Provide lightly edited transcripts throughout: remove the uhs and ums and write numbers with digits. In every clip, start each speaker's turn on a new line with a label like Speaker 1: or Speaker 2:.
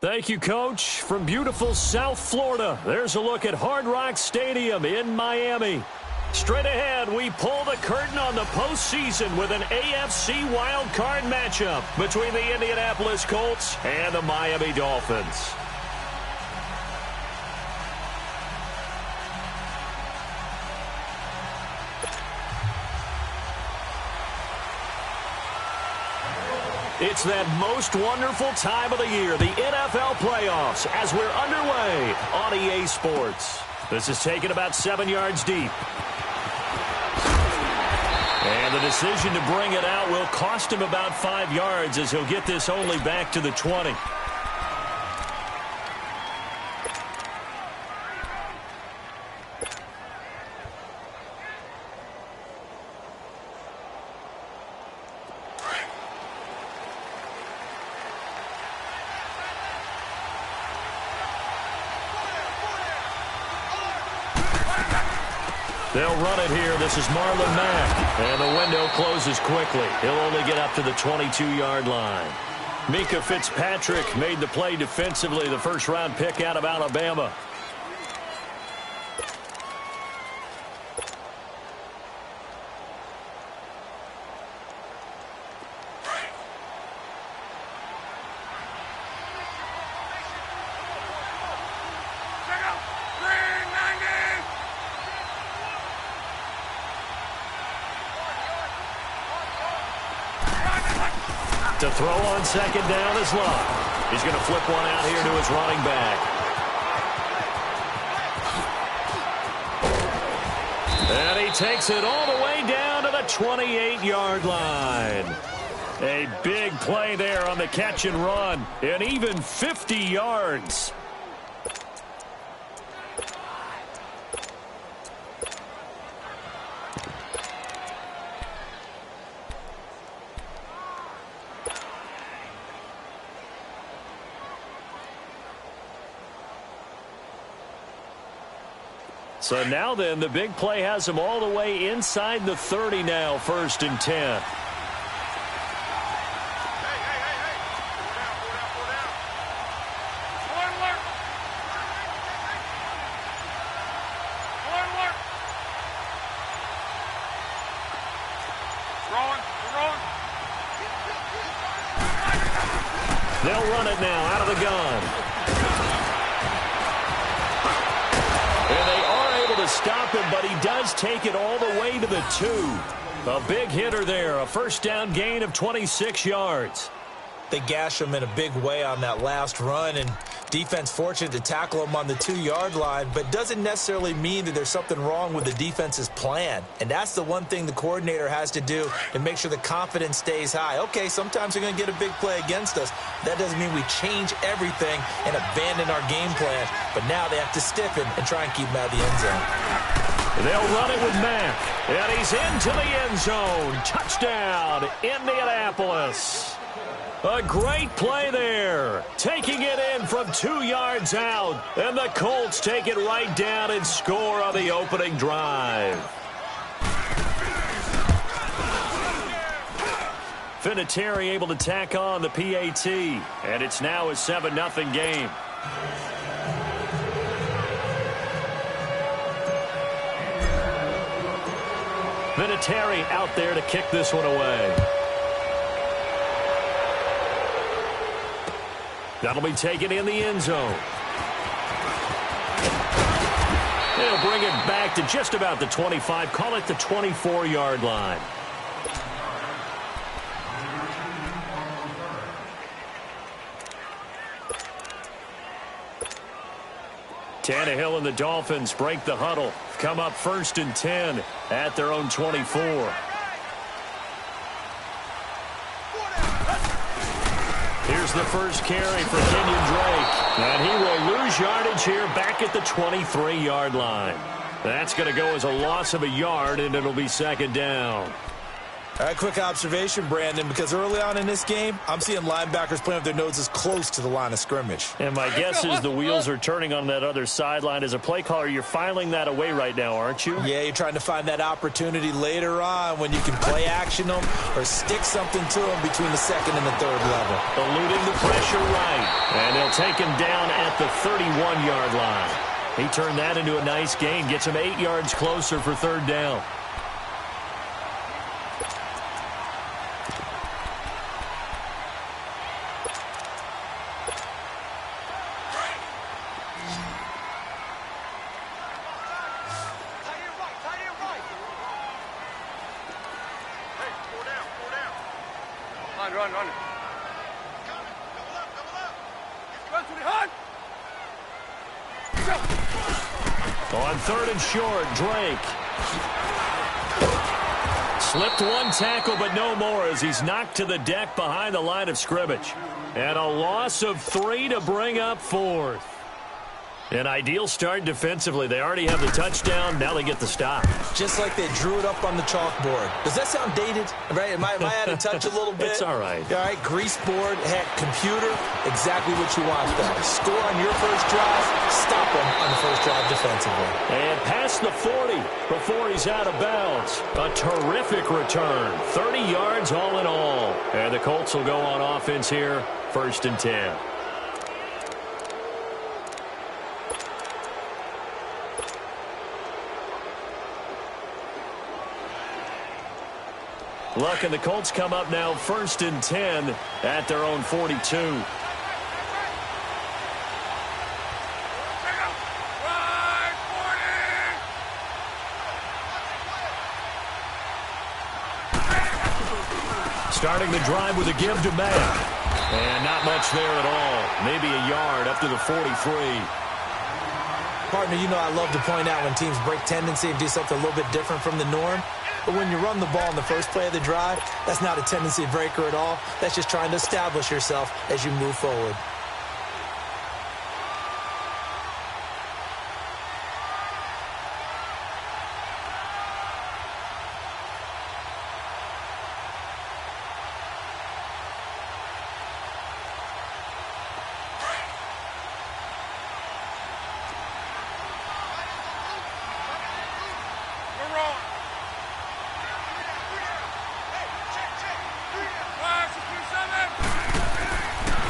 Speaker 1: Thank you, Coach. From beautiful South Florida, there's a look at Hard Rock Stadium in Miami. Straight ahead, we pull the curtain on the postseason with an AFC wildcard matchup between the Indianapolis Colts and the Miami Dolphins. It's that most wonderful time of the year, the NFL playoffs, as we're underway on EA Sports. This is taken about 7 yards deep. And the decision to bring it out will cost him about 5 yards as he'll get this only back to the 20. They'll run it here. This is Marlon Mack. And the window closes quickly. He'll only get up to the 22-yard line. Minkah Fitzpatrick made the play defensively, the first-round pick out of Alabama. To throw on second down is Love. He's going to flip one out here to his running back. And he takes it all the way down to the 28-yard line. A big play there on the catch and run, and even 50 yards. So now then, the big play has him all the way inside the 30 now, 1st and 10. They'll run it now out of the gun. To stop him, but he does take it all the way to the 2. A big hitter there, a first down gain of 26 yards.
Speaker 2: They gash him in a big way on that last run, and defense fortunate to tackle him on the 2-yard line, but doesn't necessarily mean that there's something wrong with the defense's plan. And that's the one thing the coordinator has to do to make sure the confidence stays high. Okay, sometimes they're going to get a big play against us. That doesn't mean we change everything and abandon our game plan, but now they have to stiffen and try and keep him out of the end zone.
Speaker 1: They'll run it with Mack, and he's into the end zone. Touchdown, Indianapolis. A great play there, taking it in from 2 yards out, and the Colts take it right down and score on the opening drive. Vinatieri able to tack on the PAT, and it's now a 7-0 game. Vinatieri out there to kick this one away. That'll be taken in the end zone. They'll bring it back to just about the 25. Call it the 24-yard line. Tannehill and the Dolphins break the huddle. Come up 1st and 10 at their own 24. Here's the first carry for Kenyon Drake. And he will lose yardage here back at the 23-yard line. That's going to go as a loss of a yard, and it'll be 2nd down.
Speaker 2: All right, quick observation, Brandon, because early on in this game, I'm seeing linebackers playing with their noses close to the line of scrimmage.
Speaker 1: And my guess is the wheels are turning on that other sideline. As a play caller, you're filing that away right now, aren't you?
Speaker 2: Yeah, you're trying to find that opportunity later on when you can play action them or stick something to them between the second and the third level.
Speaker 1: Eluding the pressure right. And they'll take him down at the 31-yard line. He turned that into a nice gain, gets him 8 yards closer for third down. On third and short, Drake. Slipped one tackle, but no more as he's knocked to the deck behind the line of scrimmage. And a loss of 3 to bring up fourth. An ideal start defensively. They already have the touchdown. Now they get the stop.
Speaker 2: Just like they drew it up on the chalkboard. Does that sound dated? Right? Am I out of touch a little bit?
Speaker 1: It's all right.
Speaker 2: All right, grease board, heck, computer, exactly what you want there. Score on your first drive, stop them on the first drive defensively.
Speaker 1: And past the 40 before he's out of bounds. A terrific return. 30 yards all in all. And the Colts will go on offense here, 1st and 10. Luck and the Colts come up now 1st and 10 at their own 42. Starting the drive with a give to Mack. And not much there at all. Maybe a yard up to the 43.
Speaker 2: Partner, you know I love to point out when teams break tendency and do something a little bit different from the norm. But when you run the ball in the first play of the drive, that's not a tendency breaker at all. That's just trying to establish yourself as you move forward.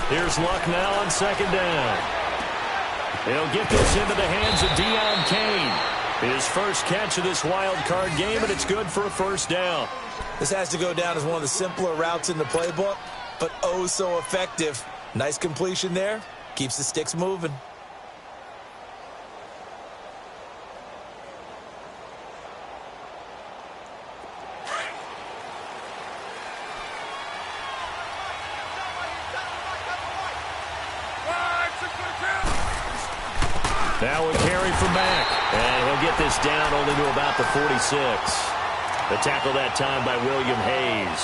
Speaker 1: Here's Luck now on 2nd down. He'll get this into the hands of Deion Kane. His first catch of this wild card game, and it's good for a 1st down.
Speaker 2: This has to go down as one of the simpler routes in the playbook, but oh so effective. Nice completion there. Keeps the sticks moving.
Speaker 1: Now a carry for Mack. And he'll get this down only to about the 46. The tackle that time by William Hayes.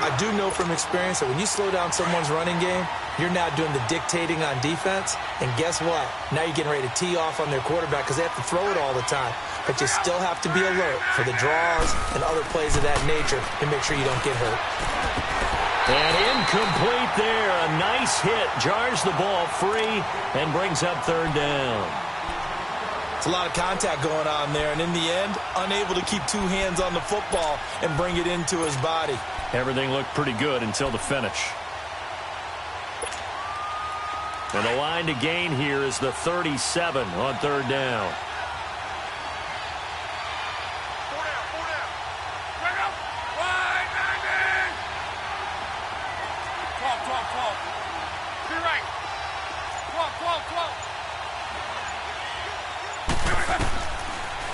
Speaker 2: I do know from experience that when you slow down someone's running game, you're now doing the dictating on defense. And guess what? Now you're getting ready to tee off on their quarterback because they have to throw it all the time. But you still have to be alert for the draws and other plays of that nature to make sure you don't get hurt.
Speaker 1: And incomplete there. A nice hit. Jars the ball free and brings up 3rd down.
Speaker 2: It's a lot of contact going on there. And in the end, unable to keep 2 hands on the football and bring it into his body.
Speaker 1: Everything looked pretty good until the finish. And the line to gain here is the 37 on 3rd down.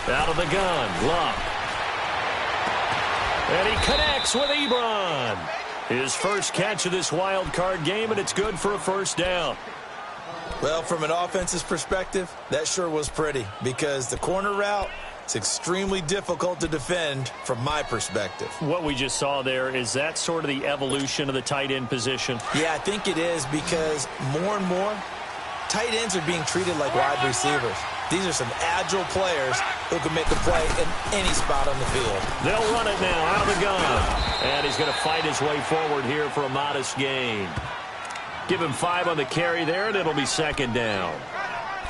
Speaker 1: Out of the gun, Luck. And he connects with Ebron. His first catch of this wild card game, and it's good for a 1st down.
Speaker 2: Well, from an offense's perspective, that sure was pretty because the corner route is extremely difficult to defend from my perspective.
Speaker 1: What we just saw there, is that sort of the evolution of the tight end position?
Speaker 2: Yeah, I think it is because more and more, tight ends are being treated like wide receivers. These are some agile players who can make a play in any spot on the field.
Speaker 1: They'll run it now out of the gun. And he's going to fight his way forward here for a modest gain. Give him 5 on the carry there, and it'll be second down.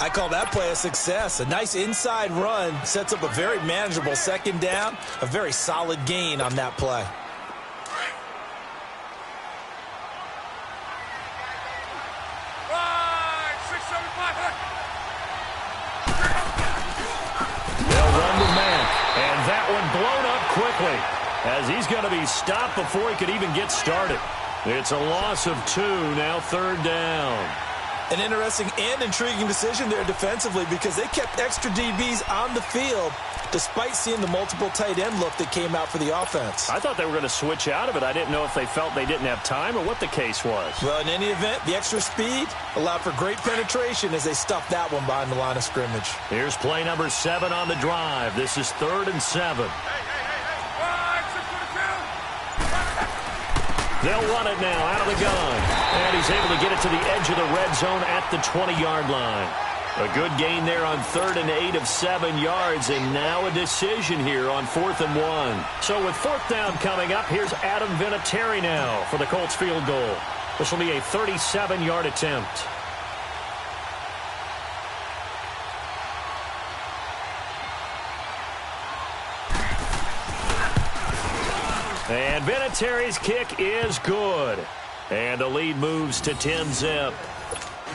Speaker 2: I call that play a success. A nice inside run sets up a very manageable second down, a very solid gain on that play.
Speaker 1: They'll run with Mack, and that one blown up quickly as he's going to be stopped before he could even get started. It's a loss of 2, now third down.
Speaker 2: An interesting and intriguing decision there defensively because they kept extra DBs on the field despite seeing the multiple tight end look that came out for the offense.
Speaker 1: I thought they were going to switch out of it. I didn't know if they felt they didn't have time or what the case was.
Speaker 2: Well, in any event, the extra speed allowed for great penetration as they stuffed that one behind the line of scrimmage.
Speaker 1: Here's play number 7 on the drive. This is 3rd and 7. They'll run it now out of the gun. And he's able to get it to the edge of the red zone at the 20-yard line. A good gain there on 3rd and 8 of 7 yards. And now a decision here on 4th and 1. So with 4th down coming up, here's Adam Vinatieri now for the Colts field goal. This will be a 37-yard attempt. And Vinatieri's kick is good. And the lead moves to 10-zip.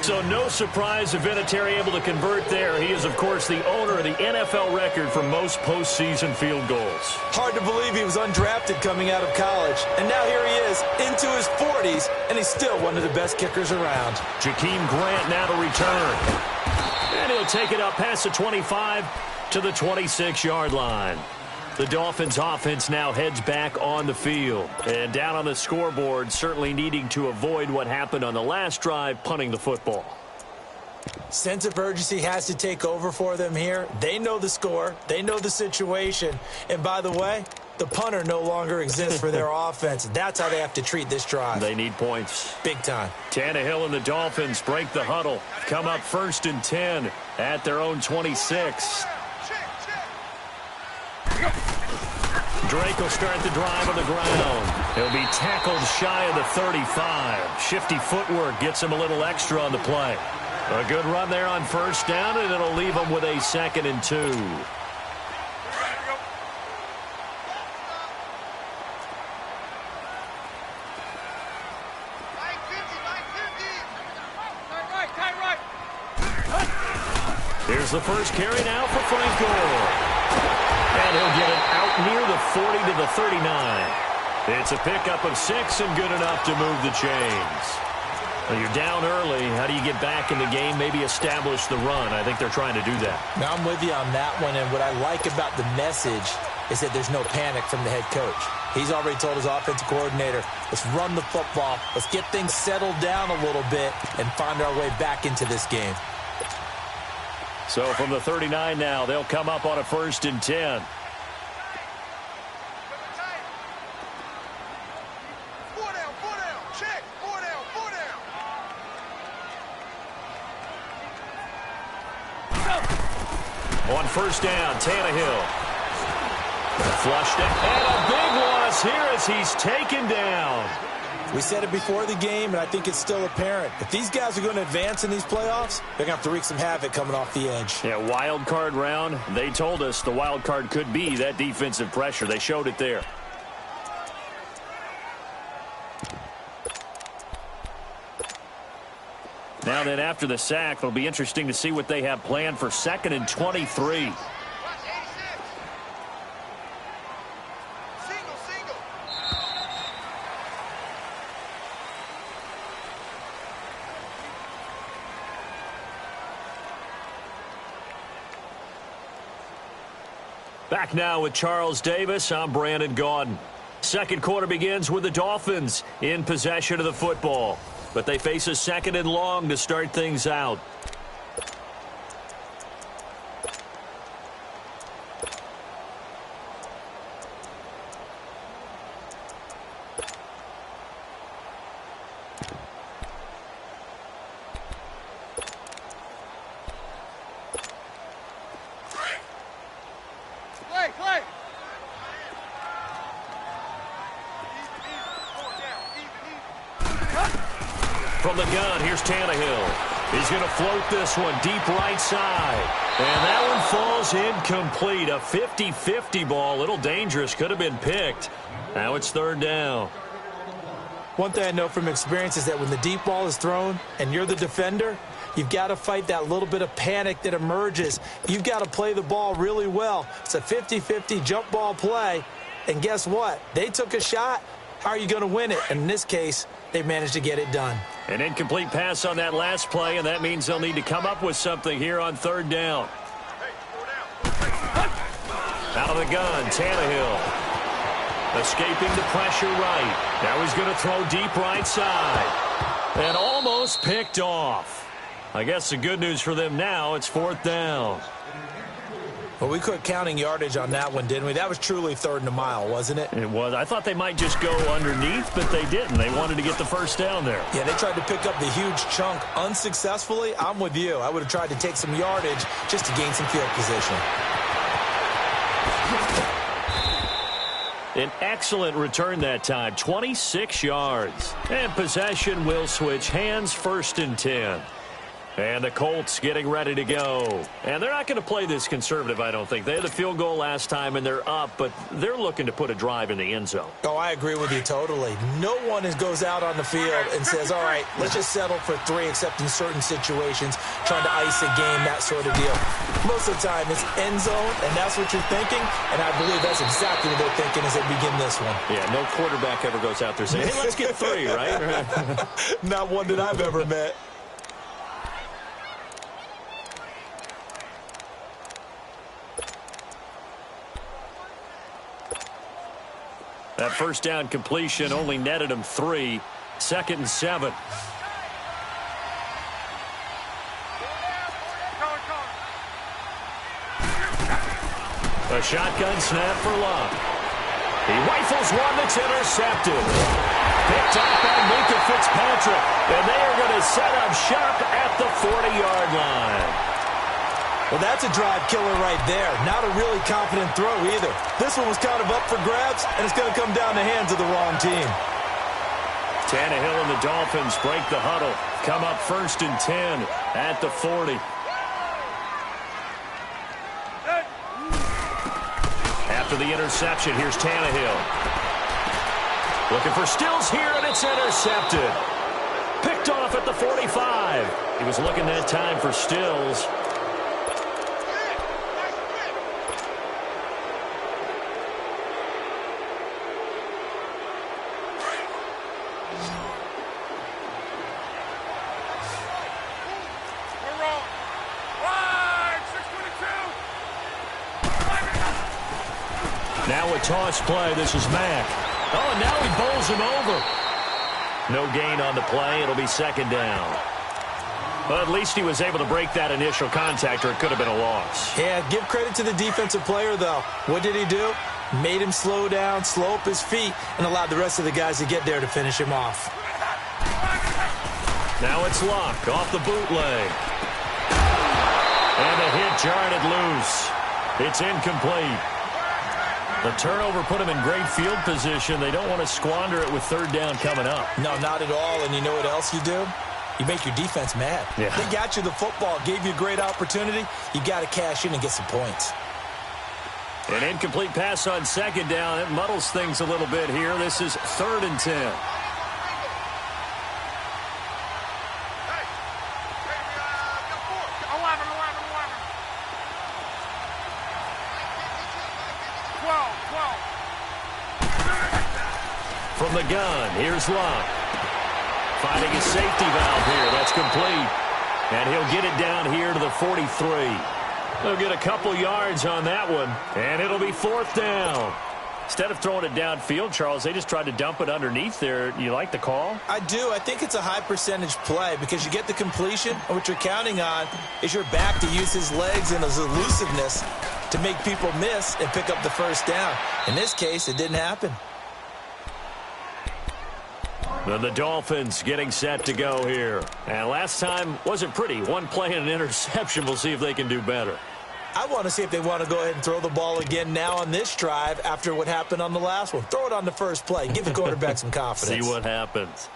Speaker 1: So no surprise if Vinatieri able to convert there. He is, of course, the owner of the NFL record for most postseason field goals.
Speaker 2: Hard to believe he was undrafted coming out of college. And now here he is into his 40s, and he's still one of the best kickers around.
Speaker 1: Jakeem Grant now to return. And he'll take it up past the 25 to the 26-yard line. The Dolphins offense now heads back on the field. And down on the scoreboard, certainly needing to avoid what happened on the last drive, punting the football.
Speaker 2: Sense of urgency has to take over for them here. They know the score. They know the situation. And by the way, the punter no longer exists for their offense. That's how they have to treat this drive.
Speaker 1: They need points.
Speaker 2: Big time.
Speaker 1: Tannehill and the Dolphins break the huddle. Come up 1st and 10 at their own 26. Drake will start the drive on the ground. He'll be tackled shy of the 35. Shifty footwork gets him a little extra on the play. A good run there on 1st down, and it'll leave him with a 2nd and 2. Here's the first carry now for Frank Gore. And he'll get it out near the 40 to the 39. It's a pickup of 6 and good enough to move the chains. Well, you're down early. How do you get back in the game, maybe establish the run? I think they're trying to do that.
Speaker 2: Now, I'm with you on that one, and what I like about the message is that there's no panic from the head coach. He's already told his offensive coordinator, let's run the football, let's get things settled down a little bit and find our way back into this game.
Speaker 1: So from the 39 now, they'll come up on a 1st and 10. On 1st down, Tannehill. Flushed it, and a big loss here as he's taken down.
Speaker 2: We said it before the game, and I think it's still apparent. If these guys are going to advance in these playoffs, they're going to have to wreak some havoc coming off the edge.
Speaker 1: Yeah, wild card round. They told us the wild card could be that defensive pressure. They showed it there. Now then, after the sack, it'll be interesting to see what they have planned for 2nd and 23. Back now with Charles Davis. I'm Brandon Gaudin. Second quarter begins with the Dolphins in possession of the football. But they face a 2nd and long to start things out. From the gun, here's Tannehill. He's going to float this one deep right side. And that one falls incomplete. A 50-50 ball. A little dangerous. Could have been picked. Now it's third down.
Speaker 2: One thing I know from experience is that when the deep ball is thrown and you're the defender, you've got to fight that little bit of panic that emerges. You've got to play the ball really well. It's a 50-50 jump ball play. And guess what? They took a shot. How are you going to win it? And in this case, they managed to get it done.
Speaker 1: An incomplete pass on that last play, and that means they'll need to come up with something here on third down. Out of the gun, Tannehill. Escaping the pressure right. Now he's going to throw deep right side. And almost picked off. I guess the good news for them now, it's fourth down.
Speaker 2: Well, we quit counting yardage on that one, didn't we? That was truly third and a mile, wasn't it?
Speaker 1: It was. I thought they might just go underneath, but they didn't. They wanted to get the first down there.
Speaker 2: Yeah, they tried to pick up the huge chunk unsuccessfully. I'm with you. I would have tried to take some yardage just to gain some field position.
Speaker 1: An excellent return that time, 26 yards. And possession will switch hands, first and 10. And the Colts getting ready to go. And they're not going to play this conservative, I don't think. They had the field goal last time, and they're up, but they're looking to put a drive in the end zone.
Speaker 2: Oh, I agree with you totally. No one goes out on the field and says, all right, let's just settle for 3, except in certain situations, trying to ice a game, that sort of deal. Most of the time, it's end zone, and that's what you're thinking, and I believe that's exactly what they're thinking as they begin this one.
Speaker 1: Yeah, no quarterback ever goes out there saying, hey, let's get 3, right?
Speaker 2: Not one that I've ever met.
Speaker 1: That first down completion only netted him 3. Second and 7. A shotgun snap for Luck. He rifles one that's intercepted. Picked up by Minka Fitzpatrick. And they are going to set up shop at the 40-yard line.
Speaker 2: Well, that's a drive killer right there. Not a really confident throw either. This one was kind of up for grabs, and it's going to come down the hands of the wrong team.
Speaker 1: Tannehill and the Dolphins break the huddle. Come up first and 10 at the 40. After the interception, here's Tannehill. Looking for Stills here, and it's intercepted. Picked off at the 45. He was looking that time for Stills. Now a toss play. This is Mack. Oh, and now he bowls him over. No gain on the play. It'll be second down. But at least he was able to break that initial contact, or it could have been a loss.
Speaker 2: Yeah, give credit to the defensive player, though. What did he do? Made him slow down, slow up his feet, and allowed the rest of the guys to get there to finish him off.
Speaker 1: Now it's Luck off the bootleg. And the hit jarred it loose. It's incomplete. The turnover put them in great field position. They don't want to squander it with third down coming up.
Speaker 2: No, not at all. And you know what else you do? You make your defense mad.
Speaker 1: Yeah.
Speaker 2: They got you the football, gave you a great opportunity. You got to cash in and get some points.
Speaker 1: An incomplete pass on second down. It muddles things a little bit here. This is third and 10. From the gun, here's Luck. Finding a safety valve here. That's complete. And he'll get it down here to the 43. They'll get a couple yards on that one. And it'll be fourth down. Instead of throwing it downfield, Charles, they just tried to dump it underneath there. You like the call?
Speaker 2: I do. I think it's a high percentage play because you get the completion, and what you're counting on is your back to use his legs and his elusiveness to make people miss and pick up the first down. In this case, it didn't happen.
Speaker 1: Then the Dolphins getting set to go here. And last time wasn't pretty. One play and an interception. We'll see if they can do better.
Speaker 2: I want to see if they want to go ahead and throw the ball again now on this drive after what happened on the last one. Throw it on the first play. Give the quarterback some confidence.
Speaker 1: See what happens.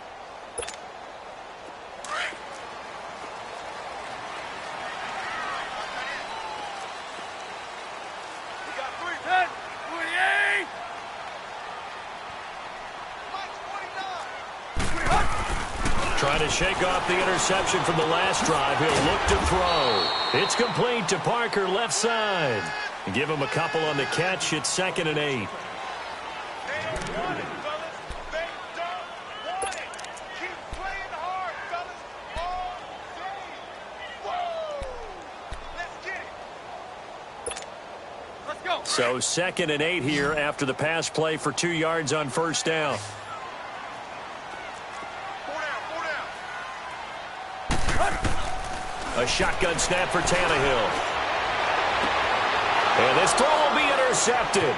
Speaker 1: Trying to shake off the interception from the last drive. He'll look to throw. It's complete to Parker, left side. Give him a couple on the catch. It's 2nd and 8. So 2nd and 8 here after the pass play for 2 yards on first down. A shotgun snap for Tannehill. And this throw will be intercepted.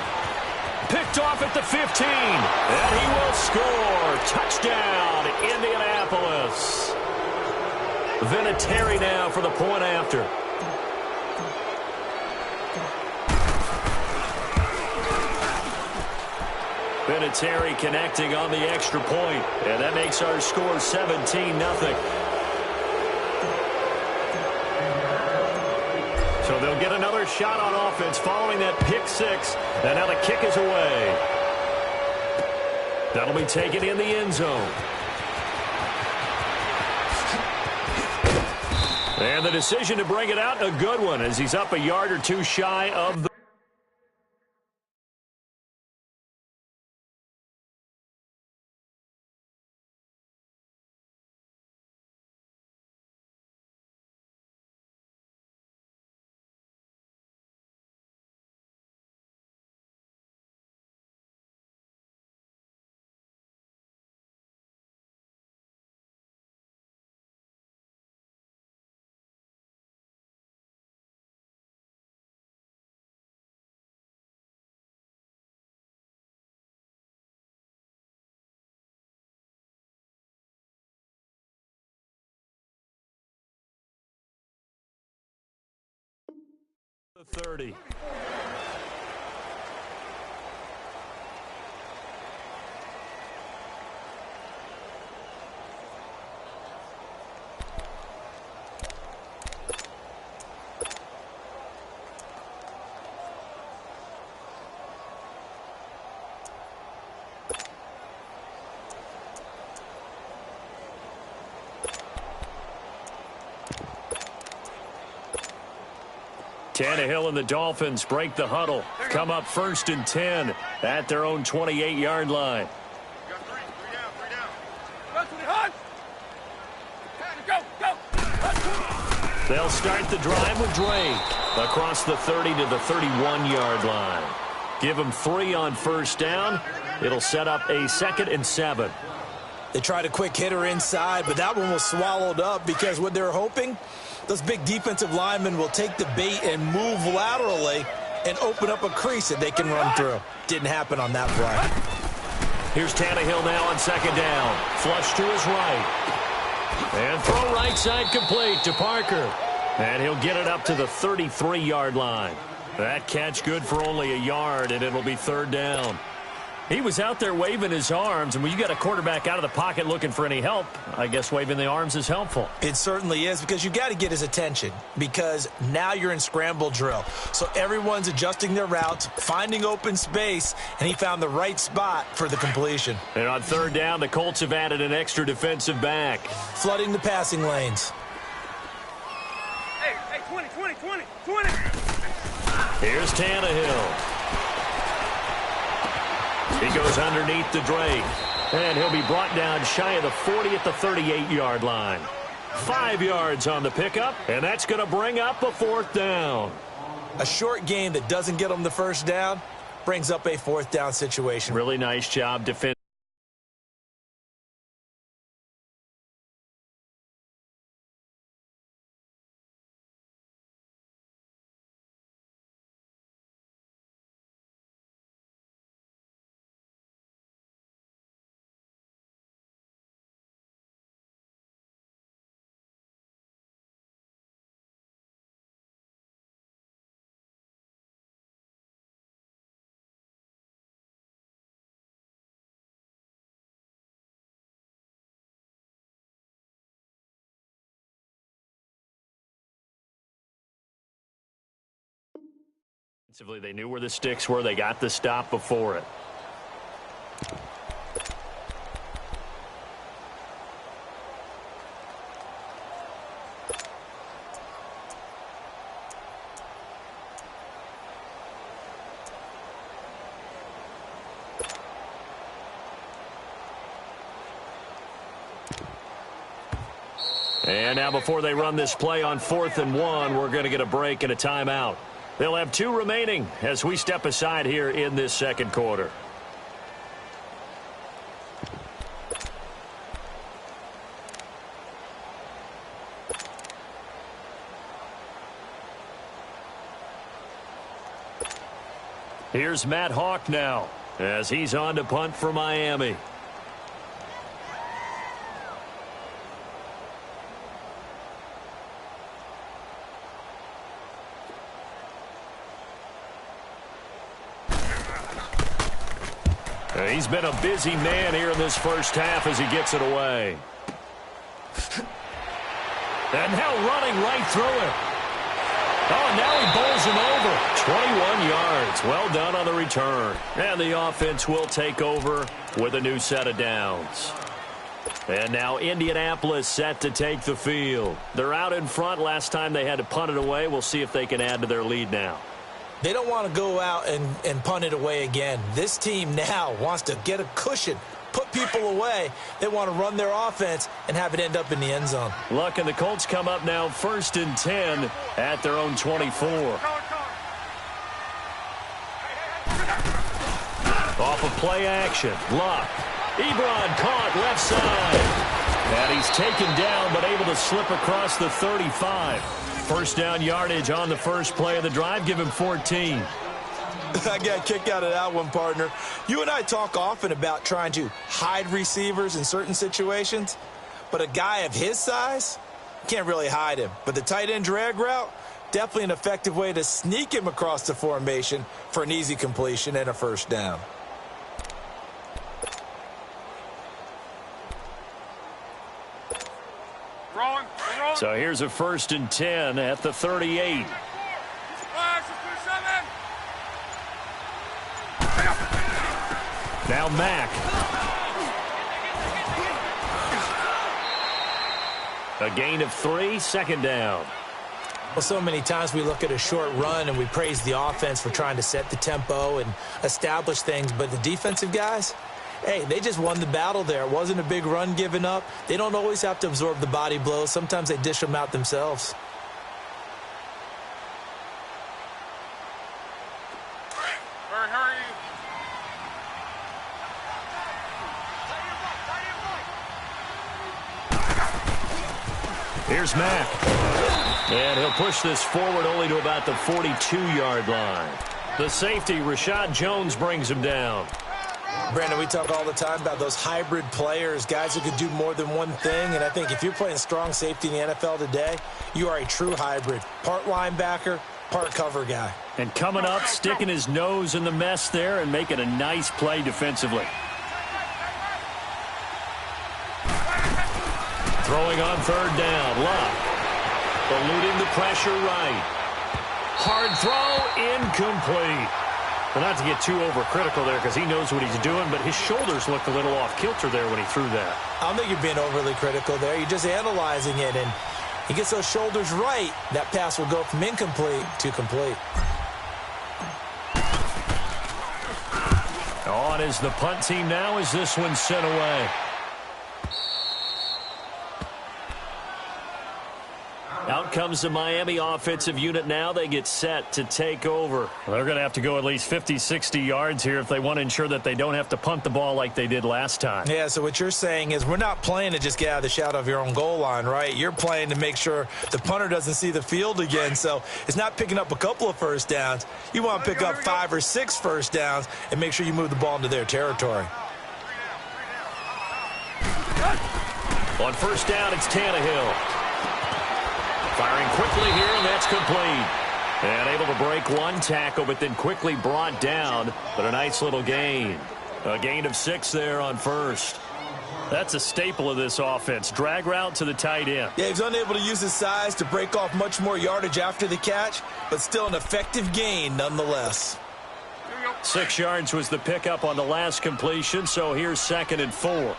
Speaker 1: Picked off at the 15. And he will score. Touchdown, Indianapolis. Vinatieri now for the point after. Vinatieri connecting on the extra point. And that makes our score 17-0. So they'll get another shot on offense following that pick six. And now the kick is away. That'll be taken in the end zone. And the decision to bring it out, a good one, as he's up a yard or two shy of the... The 30. Tannehill and the Dolphins break the huddle. Come up 1st and 10 at their own 28-yard line. They'll start the drive with Drake across the 30 to the 31-yard line. Give them 3 on first down. It'll set up a 2nd and 7.
Speaker 2: They tried a quick hitter inside, but that one was swallowed up because what they're hoping, those big defensive linemen will take the bait and move laterally and open up a crease that they can run through. Didn't happen on that play.
Speaker 1: Here's Tannehill now on 2nd down. Flush to his right. And throw right side complete to Parker. And he'll get it up to the 33-yard line. That catch good for only a yard, and it'll be 3rd down. He was out there waving his arms, and when you got a quarterback out of the pocket looking for any help, I guess waving the arms is helpful.
Speaker 2: It certainly is, because you got to get his attention, because now you're in scramble drill. So everyone's adjusting their routes, finding open space, and he found the right spot for the completion.
Speaker 1: And on 3rd down, the Colts have added an extra defensive back.
Speaker 2: Flooding the passing lanes.
Speaker 3: Hey, 20.
Speaker 1: Here's Tannehill. He goes underneath the Drake. And he'll be brought down shy of the 40 at the 38-yard line. 5 yards on the pickup, and that's going to bring up a 4th down.
Speaker 2: A short game that doesn't get them the first down brings up a 4th down situation.
Speaker 1: Really nice job defending. They knew where the sticks were. They got the stop before it. And now before they run this play on 4th and 1, we're going to get a break and a timeout. They'll have 2 remaining as we step aside here in this second quarter. Here's Matt Hawk now as he's on to punt for Miami. He's been a busy man here in this first half as he gets it away. And now running right through him. Oh, and now he bowls him over. 21 yards. Well done on the return. And the offense will take over with a new set of downs. And now Indianapolis set to take the field. They're out in front. Last time they had to punt it away. We'll see if they can add to their lead now.
Speaker 2: They don't want to go out and punt it away again. This team now wants to get a cushion, put people away. They want to run their offense and have it end up in the end zone.
Speaker 1: Luck and the Colts come up now 1st and 10 at their own 24. Off of play action. Luck. Ebron caught left side. And he's taken down but able to slip across the 35. First down yardage on the first play of the drive. Give him 14.
Speaker 2: I got a kick out of that one, partner. You and I talk often about trying to hide receivers in certain situations, but a guy of his size can't really hide him. But the tight end drag route, definitely an effective way to sneak him across the formation for an easy completion and a first down.
Speaker 1: So here's a 1st and 10 at the 38. Now Mack. A gain of 3, 2nd down.
Speaker 2: Well, so many times we look at a short run and we praise the offense for trying to set the tempo and establish things, but the defensive guys, hey, they just won the battle there. It wasn't a big run given up. They don't always have to absorb the body blows. Sometimes they dish them out themselves.
Speaker 1: Here's Mack. And he'll push this forward only to about the 42-yard line. The safety, Rashad Jones, brings him down.
Speaker 2: Brandon, we talk all the time about those hybrid players, guys who could do more than one thing. And I think if you're playing strong safety in the NFL today, you are a true hybrid. Part linebacker, part cover guy.
Speaker 1: And coming up, sticking his nose in the mess there and making a nice play defensively. Throwing on 3rd down. Luck. Eluding the pressure right. Hard throw, incomplete. Well, not to get too overcritical there because he knows what he's doing, but his shoulders looked a little off kilter there when he threw that.
Speaker 2: I don't think you're being overly critical there. You're just analyzing it, and he gets those shoulders right. That pass will go from incomplete to complete.
Speaker 1: On is the punt team now as this one's sent away. Out comes the Miami offensive unit now. They get set to take over. They're going to have to go at least 50, 60 yards here if they want to ensure that they don't have to punt the ball like they did last time.
Speaker 2: Yeah, so what you're saying is we're not playing to just get out of the shadow of your own goal line, right? You're playing to make sure the punter doesn't see the field again. So it's not picking up a couple of first downs. You want to pick up 5 or 6 first downs and make sure you move the ball into their territory.
Speaker 1: On first down, it's Tannehill. Firing quickly here, and that's complete. And able to break one tackle, but then quickly brought down. But a nice little gain. A gain of 6 there on first. That's a staple of this offense. Drag route to the tight end.
Speaker 2: Yeah, he's unable to use his size to break off much more yardage after the catch, but still an effective gain nonetheless.
Speaker 1: 6 yards was the pickup on the last completion, so here's 2nd and 4.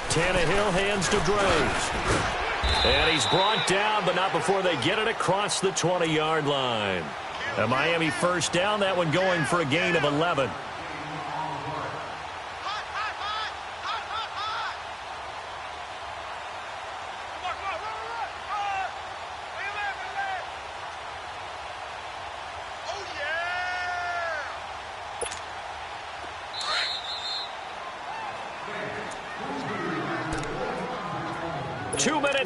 Speaker 1: Tannehill hands to Droves. And he's brought down, but not before they get it across the 20-yard line. A Miami first down, that one going for a gain of 11.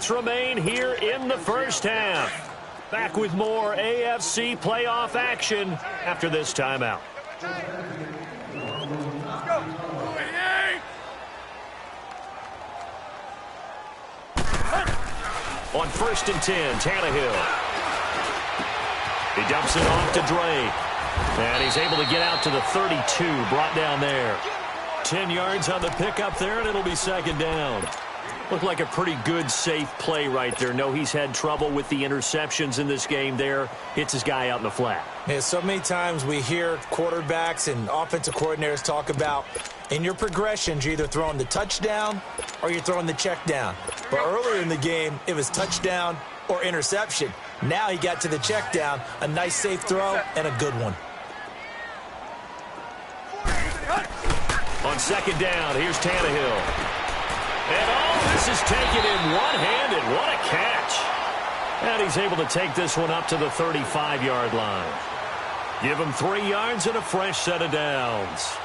Speaker 1: Remain here in the first half. Back with more AFC playoff action after this timeout. On 1st and 10, Tannehill. He dumps it off to Drake. And he's able to get out to the 32, brought down there. 10 yards on the pickup there, and it'll be 2nd down. Looked like a pretty good, safe play right there. No, he's had trouble with the interceptions in this game there. Hits his guy out in the flat.
Speaker 2: Yeah, so many times we hear quarterbacks and offensive coordinators talk about in your progressions, you're either throwing the touchdown or you're throwing the check down. But earlier in the game, it was touchdown or interception. Now he got to the check down, a nice safe throw, and a good one.
Speaker 1: On 2nd down, here's Tannehill. And all this is taken in one-handed. What a catch. And he's able to take this one up to the 35-yard line. Give him 3 yards and a fresh set of downs.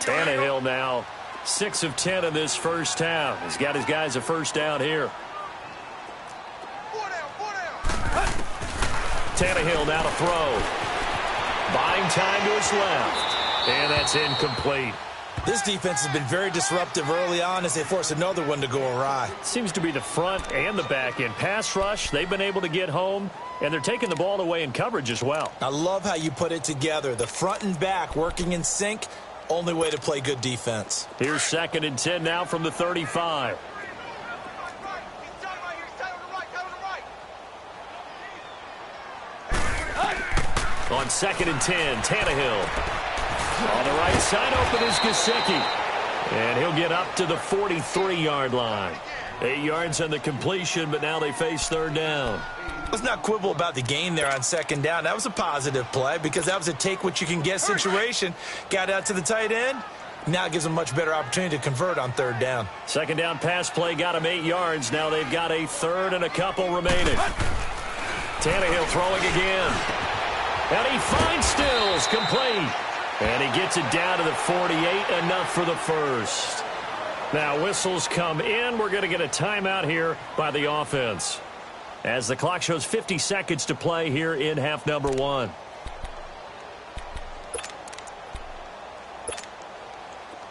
Speaker 1: Tannehill now 6 of 10 in this first half. He's got his guys a first down here. Tannehill now to throw. Buying time to his left. And that's incomplete.
Speaker 2: This defense has been very disruptive early on as they force another one to go awry.
Speaker 1: Seems to be the front and the back end. Pass rush, they've been able to get home, and they're taking the ball away in coverage as well.
Speaker 2: I love how you put it together. The front and back working in sync. Only way to play good defense.
Speaker 1: Here's 2nd and 10 now from the 35. On 2nd and 10, Tannehill. On the right side, open is Gesicki. And he'll get up to the 43-yard line. 8 yards on the completion, but now they face 3rd down.
Speaker 2: Let's not quibble about the gain there on 2nd down. That was a positive play because that was a take-what-you-can-get situation. Got out to the tight end. Now it gives them a much better opportunity to convert on 3rd down.
Speaker 1: 2nd down pass play got him 8 yards. Now they've got a 3rd and a couple remaining. Tannehill throwing again. And he finds Stills, complete. And he gets it down to the 48, enough for the first. Now whistles come in. We're going to get a timeout here by the offense, as the clock shows 50 seconds to play here in half number 1.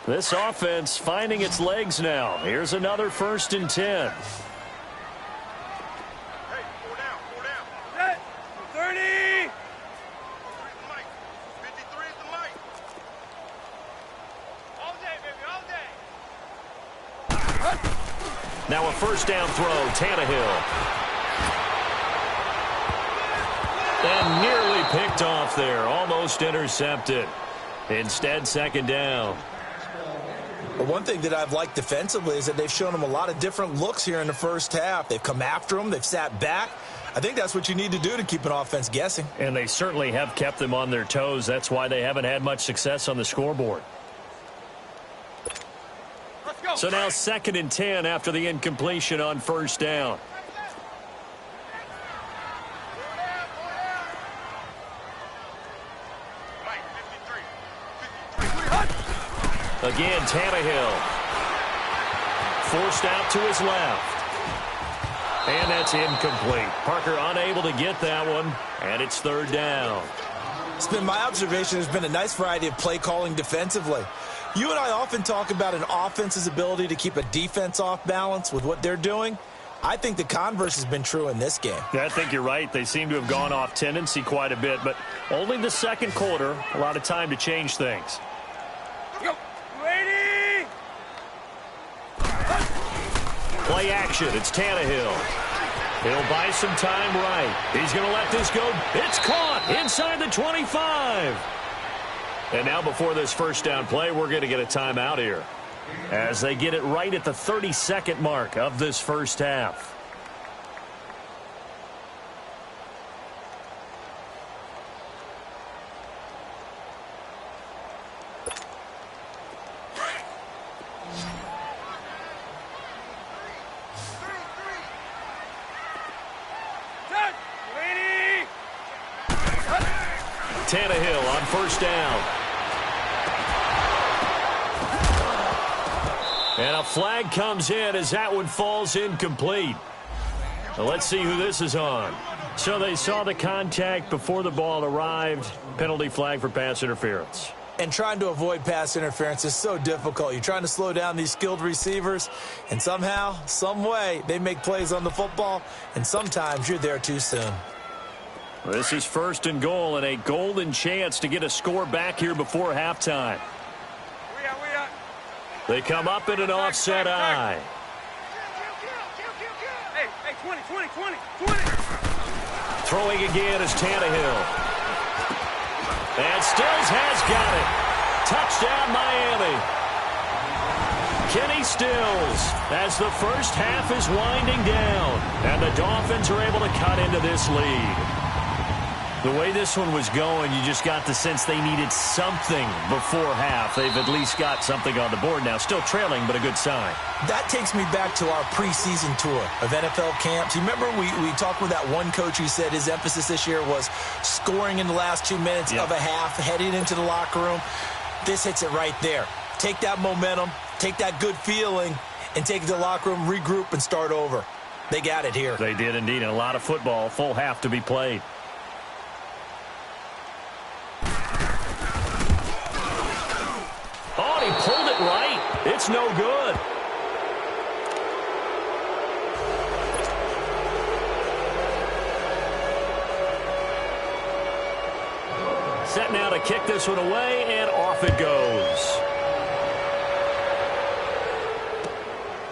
Speaker 1: This offense finding its legs now. Here's another 1st and 10. Now a 1st down throw, Tannehill. And nearly picked off there, almost intercepted. Instead, 2nd down.
Speaker 2: Well, one thing that I've liked defensively is that they've shown them a lot of different looks here in the first half. They've come after them. They've sat back. I think that's what you need to do to keep an offense guessing.
Speaker 1: And they certainly have kept them on their toes. That's why they haven't had much success on the scoreboard. So now 2nd and 10 after the incompletion on 1st down. Again, Tannehill. Forced out to his left. And that's incomplete. Parker unable to get that one, and it's 3rd down.
Speaker 2: It's been my observation there's been a nice variety of play calling defensively. You and I often talk about an offense's ability to keep a defense off balance with what they're doing. I think the converse has been true in this game.
Speaker 1: Yeah, I think you're right. They seem to have gone off tendency quite a bit, but only the 2nd quarter, a lot of time to change things. Play action. It's Tannehill. He'll buy some time right. He's going to let this go. It's caught inside the 25. And now before this first down play, we're going to get a timeout here as they get it right at the 30-second mark of this first half. Tannehill on first down. And a flag comes in as that one falls incomplete. Well, let's see who this is on. So they saw the contact before the ball arrived. Penalty flag for pass interference.
Speaker 2: And trying to avoid pass interference is so difficult. You're trying to slow down these skilled receivers, and somehow, some way, they make plays on the football, and sometimes you're there too soon.
Speaker 1: This is first and goal and a golden chance to get a score back here before halftime. They come up in an offset eye.
Speaker 3: Hey, 20.
Speaker 1: Throwing again is Tannehill. And Stills has got it. Touchdown, Miami. Kenny Stills as the first half is winding down. And the Dolphins are able to cut into this lead. The way this one was going, you just got the sense they needed something before half. They've at least got something on the board now. Still trailing, but a good sign.
Speaker 2: That takes me back to our preseason tour of NFL camps. You remember we talked with that one coach who said his emphasis this year was scoring in the last 2 minutes of a half, heading into the locker room. This hits it right there. Take that momentum, take that good feeling, and take it to the locker room, regroup, and start over. They got it here.
Speaker 1: They did indeed, and a lot of football, full half to be played. Oh, he pulled it right. It's no good. Set now to kick this one away, and off it goes.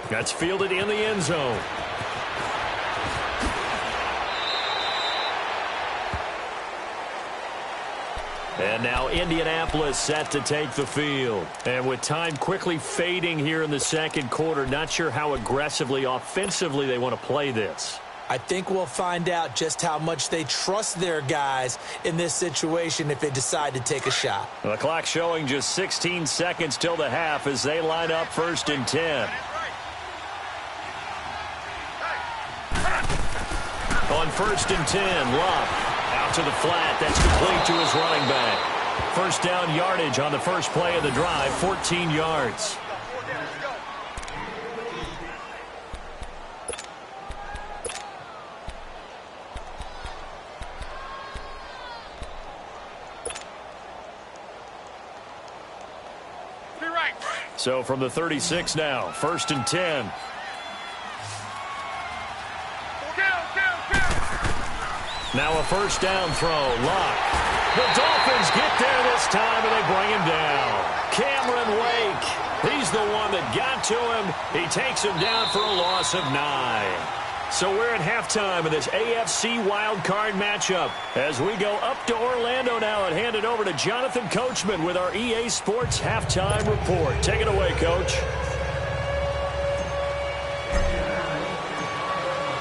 Speaker 1: That's fielded in the end zone. And now Indianapolis set to take the field. And with time quickly fading here in the second quarter, not sure how aggressively, offensively they want to play this.
Speaker 2: I think we'll find out just how much they trust their guys in this situation if they decide to take a shot.
Speaker 1: The clock showing just 16 seconds till the half as they line up first and 10. On first and 10, Luck. Out to the flat. That's complete to his running back. First down yardage on the first play of the drive, 14 yards. So from the 36 now, first and 10. Now a first down throw. Luck. The Dolphins get there this time, and they bring him down. Cameron Wake. He's the one that got to him. He takes him down for a loss of 9. So we're at halftime of this AFC wildcard matchup as we go up to Orlando now and hand it over to Jonathan Coachman with our EA Sports halftime report. Take it away, Coach.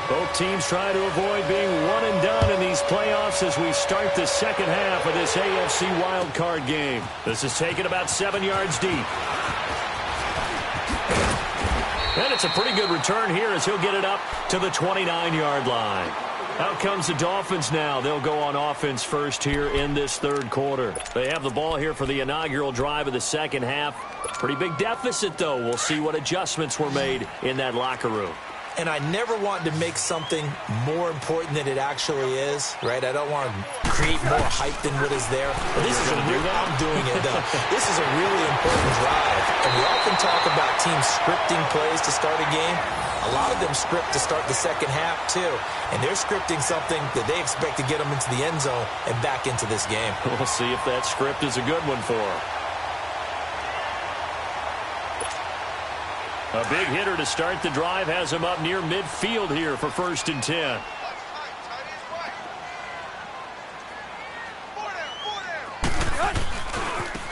Speaker 1: Both teams try to avoid being one and done in these playoffs as we start the second half of this AFC wildcard game. This is taken about 7 yards deep. And it's a pretty good return here as he'll get it up to the 29-yard line. Out comes the Dolphins now. They'll go on offense first here in this third quarter. They have the ball here for the inaugural drive of the second half. Pretty big deficit, though. We'll see what adjustments were made in that locker room.
Speaker 2: And I never want to make something more important than it actually is, right? I don't want to create more hype than what is there. But this is I'm doing it, though. This is a really important drive. And we often talk about teams scripting plays to start a game. A lot of them script to start the second half, too. And they're scripting something that they expect to get them into the end zone and back into this game.
Speaker 1: We'll see if that script is a good one for them. A big hitter to start the drive has him up near midfield here for 1st and 10.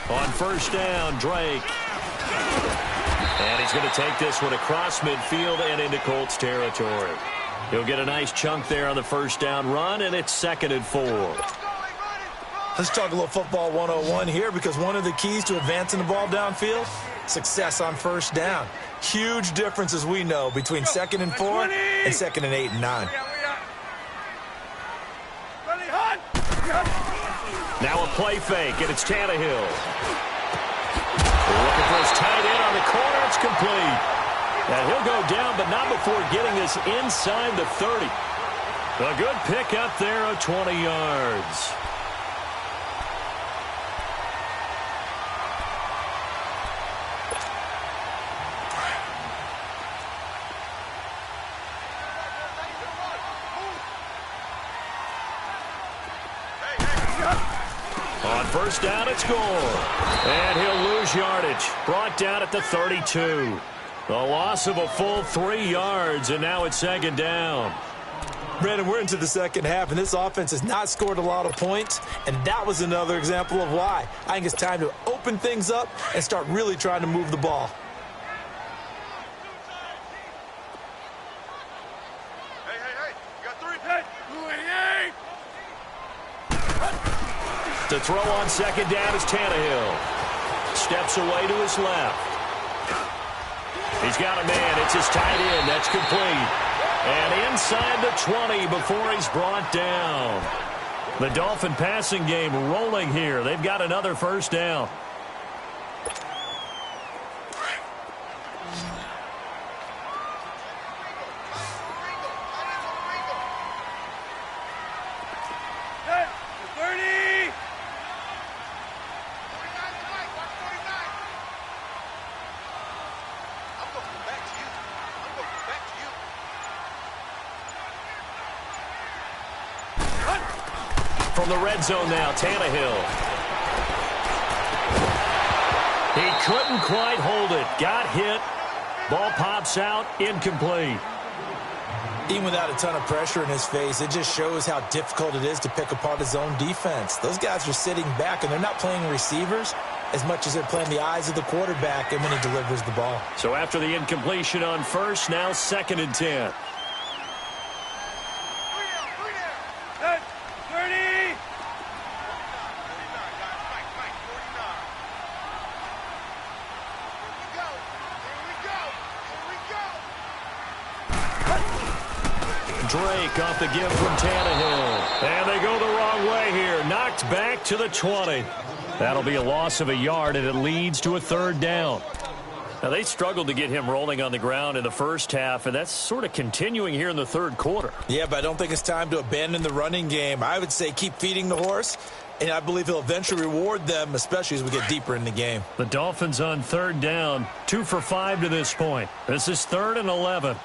Speaker 1: On 1st down, Drake. And he's going to take this one across midfield and into Colts territory. He'll get a nice chunk there on the 1st down run, and it's 2nd and 4.
Speaker 2: Let's talk a little football 101 here, because one of the keys to advancing the ball downfield, success on 1st down. Huge difference, as we know, between 2nd and 4 and 2nd and 8 and 9.
Speaker 1: Now a play fake, and it's Tannehill. Looking for his tight end on the corner. It's complete. And he'll go down, but not before getting this inside the 30. A good pickup there of 20 yards. On 1st down, it's Gore. And he'll lose yardage. Brought down at the 32. A loss of a full 3 yards, and now it's 2nd down.
Speaker 2: Brandon, we're into the second half, and this offense has not scored a lot of points, and that was another example of why. I think it's time to open things up and start really trying to move the ball.
Speaker 3: Hey, you got 3 picks.
Speaker 1: To throw on 2nd down is Tannehill. Steps away to his left. He's got a man. It's his tight end. That's complete. And inside the 20 before he's brought down. The Dolphin passing game rolling here. They've got another 1st down. From the red zone now, Tannehill. He couldn't quite hold it. Got hit. Ball pops out. Incomplete.
Speaker 2: Even without a ton of pressure in his face, it just shows how difficult it is to pick apart his own defense. Those guys are sitting back, and they're not playing receivers as much as they're playing the eyes of the quarterback and when he delivers the ball.
Speaker 1: So after the incompletion on 1st, now 2nd and 10. Drake off the give from Tannehill. And they go the wrong way here. Knocked back to the 20. That'll be a loss of a yard, and it leads to a 3rd down. Now, they struggled to get him rolling on the ground in the 1st half, and that's sort of continuing here in the 3rd quarter.
Speaker 2: Yeah, but I don't think it's time to abandon the running game. I would say keep feeding the horse, and I believe he'll eventually reward them, especially as we get deeper in the game.
Speaker 1: The Dolphins on 3rd down, 2 for 5 to this point. This is 3rd and 11.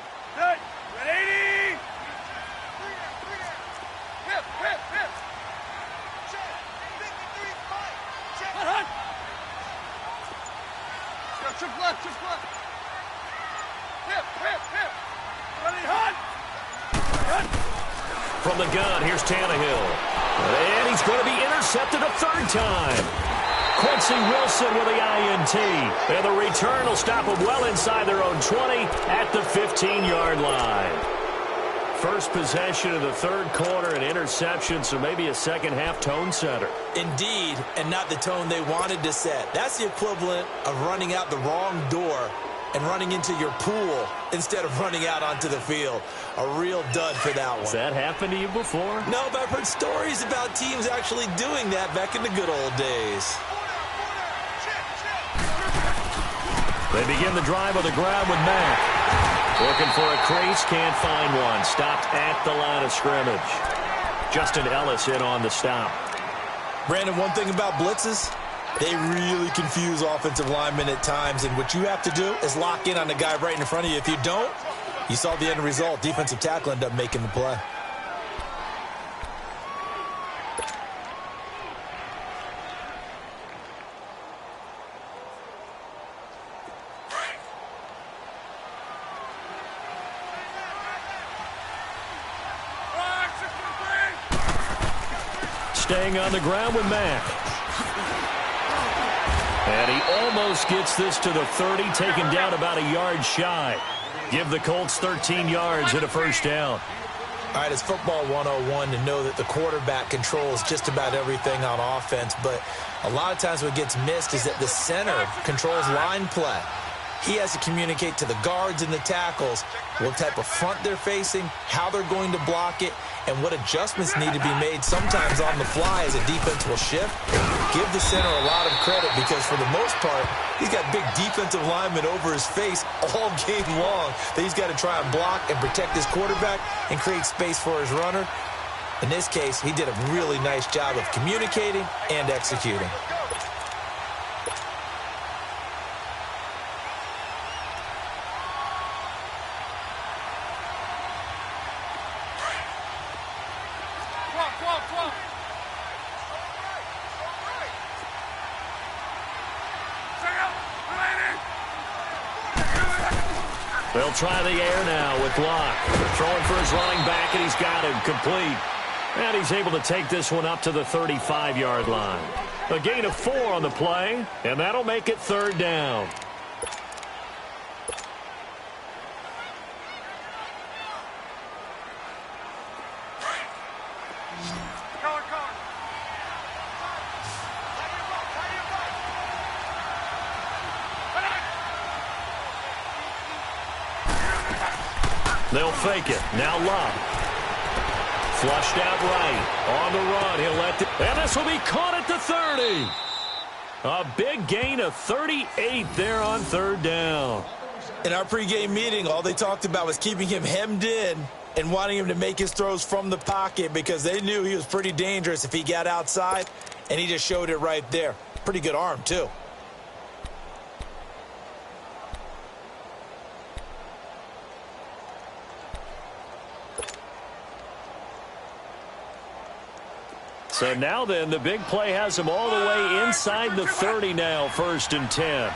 Speaker 1: From the gun, here's Tannehill. And he's going to be intercepted a 3rd time. Quincy Wilson with the INT. And the return will stop them well inside their own 20 at the 15-yard line. First possession of the 3rd quarter, an interception, so maybe a second-half tone setter.
Speaker 2: Indeed, and not the tone they wanted to set. That's the equivalent of running out the wrong door and running into your pool instead of running out onto the field. A real dud for that one.
Speaker 1: Has that happened to you before?
Speaker 2: No, but I've heard stories about teams actually doing that back in the good old days.
Speaker 1: They begin the drive with a grab with Mack. Looking for a crease, can't find one. Stopped at the line of scrimmage. Justin Ellis in on the stop.
Speaker 2: Brandon, one thing about blitzes, they really confuse offensive linemen at times, and what you have to do is lock in on the guy right in front of you. If you don't, you saw the end result. Defensive tackle ended up making the play.
Speaker 1: staying on the ground with Mack. And he almost gets this to the 30, taken down about a yard shy. Give the Colts 13 yards and a first down.
Speaker 2: All right, it's football 101 to know that the quarterback controls just about everything on offense, but a lot of times what gets missed is that the center controls line play. He has to communicate to the guards and the tackles what type of front they're facing, how they're going to block it, and what adjustments need to be made sometimes on the fly as a defense will shift. Give the center a lot of credit because for the most part, he's got big defensive linemen over his face all game long that he's got to try and block and protect his quarterback and create space for his runner. In this case, he did a really nice job of communicating and executing.
Speaker 1: They'll try the air now with Locke. Throwing for his running back, and he's got him complete. And he's able to take this one up to the 35-yard line. A gain of 4 on the play, and that'll make it third down. They'll fake it. Now Love. Flushed out right. On the run. He'll let it. And this will be caught at the 30. A big gain of 38 there on third down.
Speaker 2: In our pregame meeting, all they talked about was keeping him hemmed in and wanting him to make his throws from the pocket because they knew he was pretty dangerous if he got outside, and he just showed it right there. Pretty good arm, too.
Speaker 1: So now then, the big play has him all the way inside the 30 now, 1st and 10.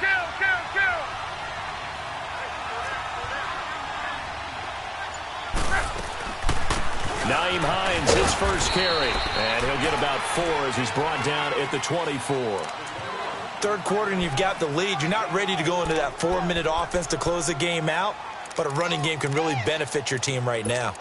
Speaker 1: Nyheim Hines, his first carry. And he'll get about 4 as he's brought down at the 24.
Speaker 2: Third quarter and you've got the lead. You're not ready to go into that 4-minute offense to close the game out, but a running game can really benefit your team right now.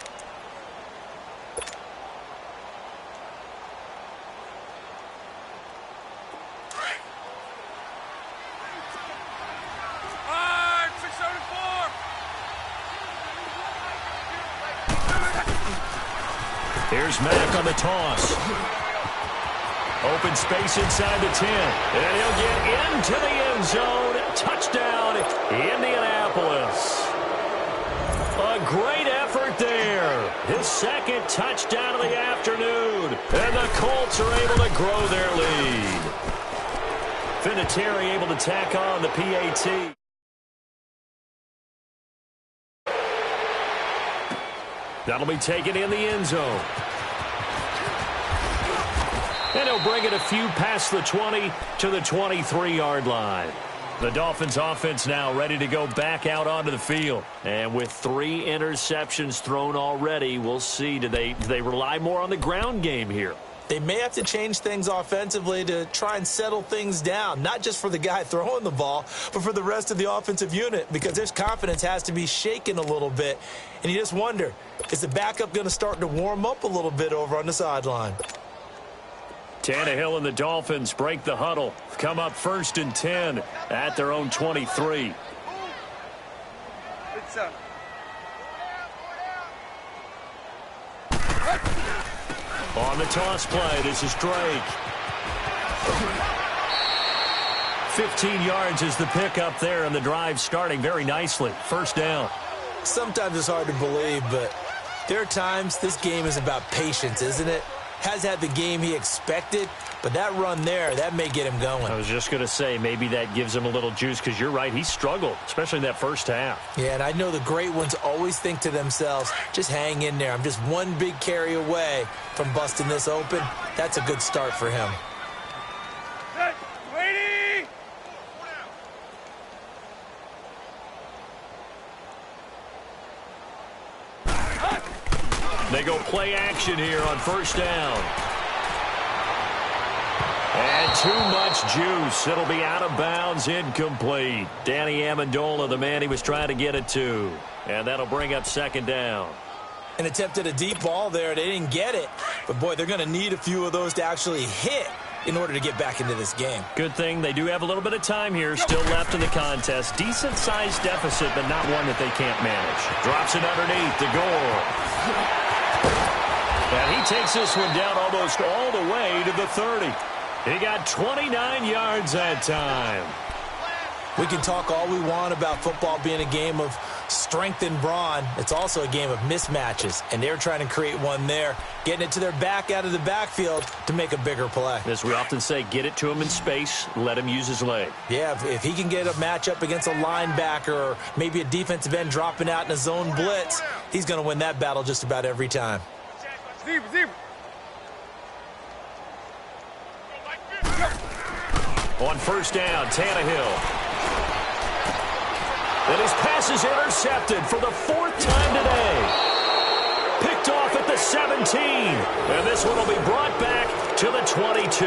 Speaker 1: Here's Mack on the toss. Open space inside the 10. And he'll get into the end zone. Touchdown, Indianapolis. A great effort there. His second touchdown of the afternoon. And the Colts are able to grow their lead. Vinatieri able to tack on the PAT. That'll be taken in the end zone. And he'll bring it a few past the 20 to the 23-yard line. The Dolphins offense now ready to go back out onto the field. And with 3 interceptions thrown already, we'll see. Do they rely more on the ground game here?
Speaker 2: They may have to change things offensively to try and settle things down, not just for the guy throwing the ball, but for the rest of the offensive unit, because their confidence has to be shaken a little bit. And you just wonder, is the backup going to start to warm up a little bit over on the sideline?
Speaker 1: Tannehill and the Dolphins break the huddle. Come up 1st and 10 at their own 23. On the toss play, this is Drake. 15 yards is the pickup there, and the drive starting very nicely. First down.
Speaker 2: Sometimes it's hard to believe, but there are times this game is about patience, isn't it? Has had the game he expected, but that run there, that may get him going.
Speaker 1: I was just going to say, maybe that gives him a little juice, because you're right, he struggled, especially in that first half.
Speaker 2: Yeah, and I know the great ones always think to themselves, just hang in there. I'm just one big carry away from busting this open. That's a good start for him.
Speaker 1: They go play action here on first down. And too much juice. It'll be out of bounds, incomplete. Danny Amendola, the man he was trying to get it to. And that'll bring up second down.
Speaker 2: An attempt at a deep ball there. They didn't get it. But, boy, they're going to need a few of those to actually hit in order to get back into this game.
Speaker 1: Good thing they do have a little bit of time here still left in the contest. Decent-sized deficit, but not one that they can't manage. Drops it underneath to Gore. And he takes this one down almost all the way to the 30. He got 29 yards that time.
Speaker 2: We can talk all we want about football being a game of strength and brawn. It's also a game of mismatches, and they're trying to create one there, getting it to their back out of the backfield to make a bigger play.
Speaker 1: As we often say, get it to him in space, let him use his leg.
Speaker 2: Yeah, if he can get a matchup against a linebacker or maybe a defensive end dropping out in a zone blitz, he's going to win that battle just about every time.
Speaker 1: On first down, Tannehill. And his pass is intercepted for the fourth time today. Picked off at the 17. And this one will be brought back to the 22.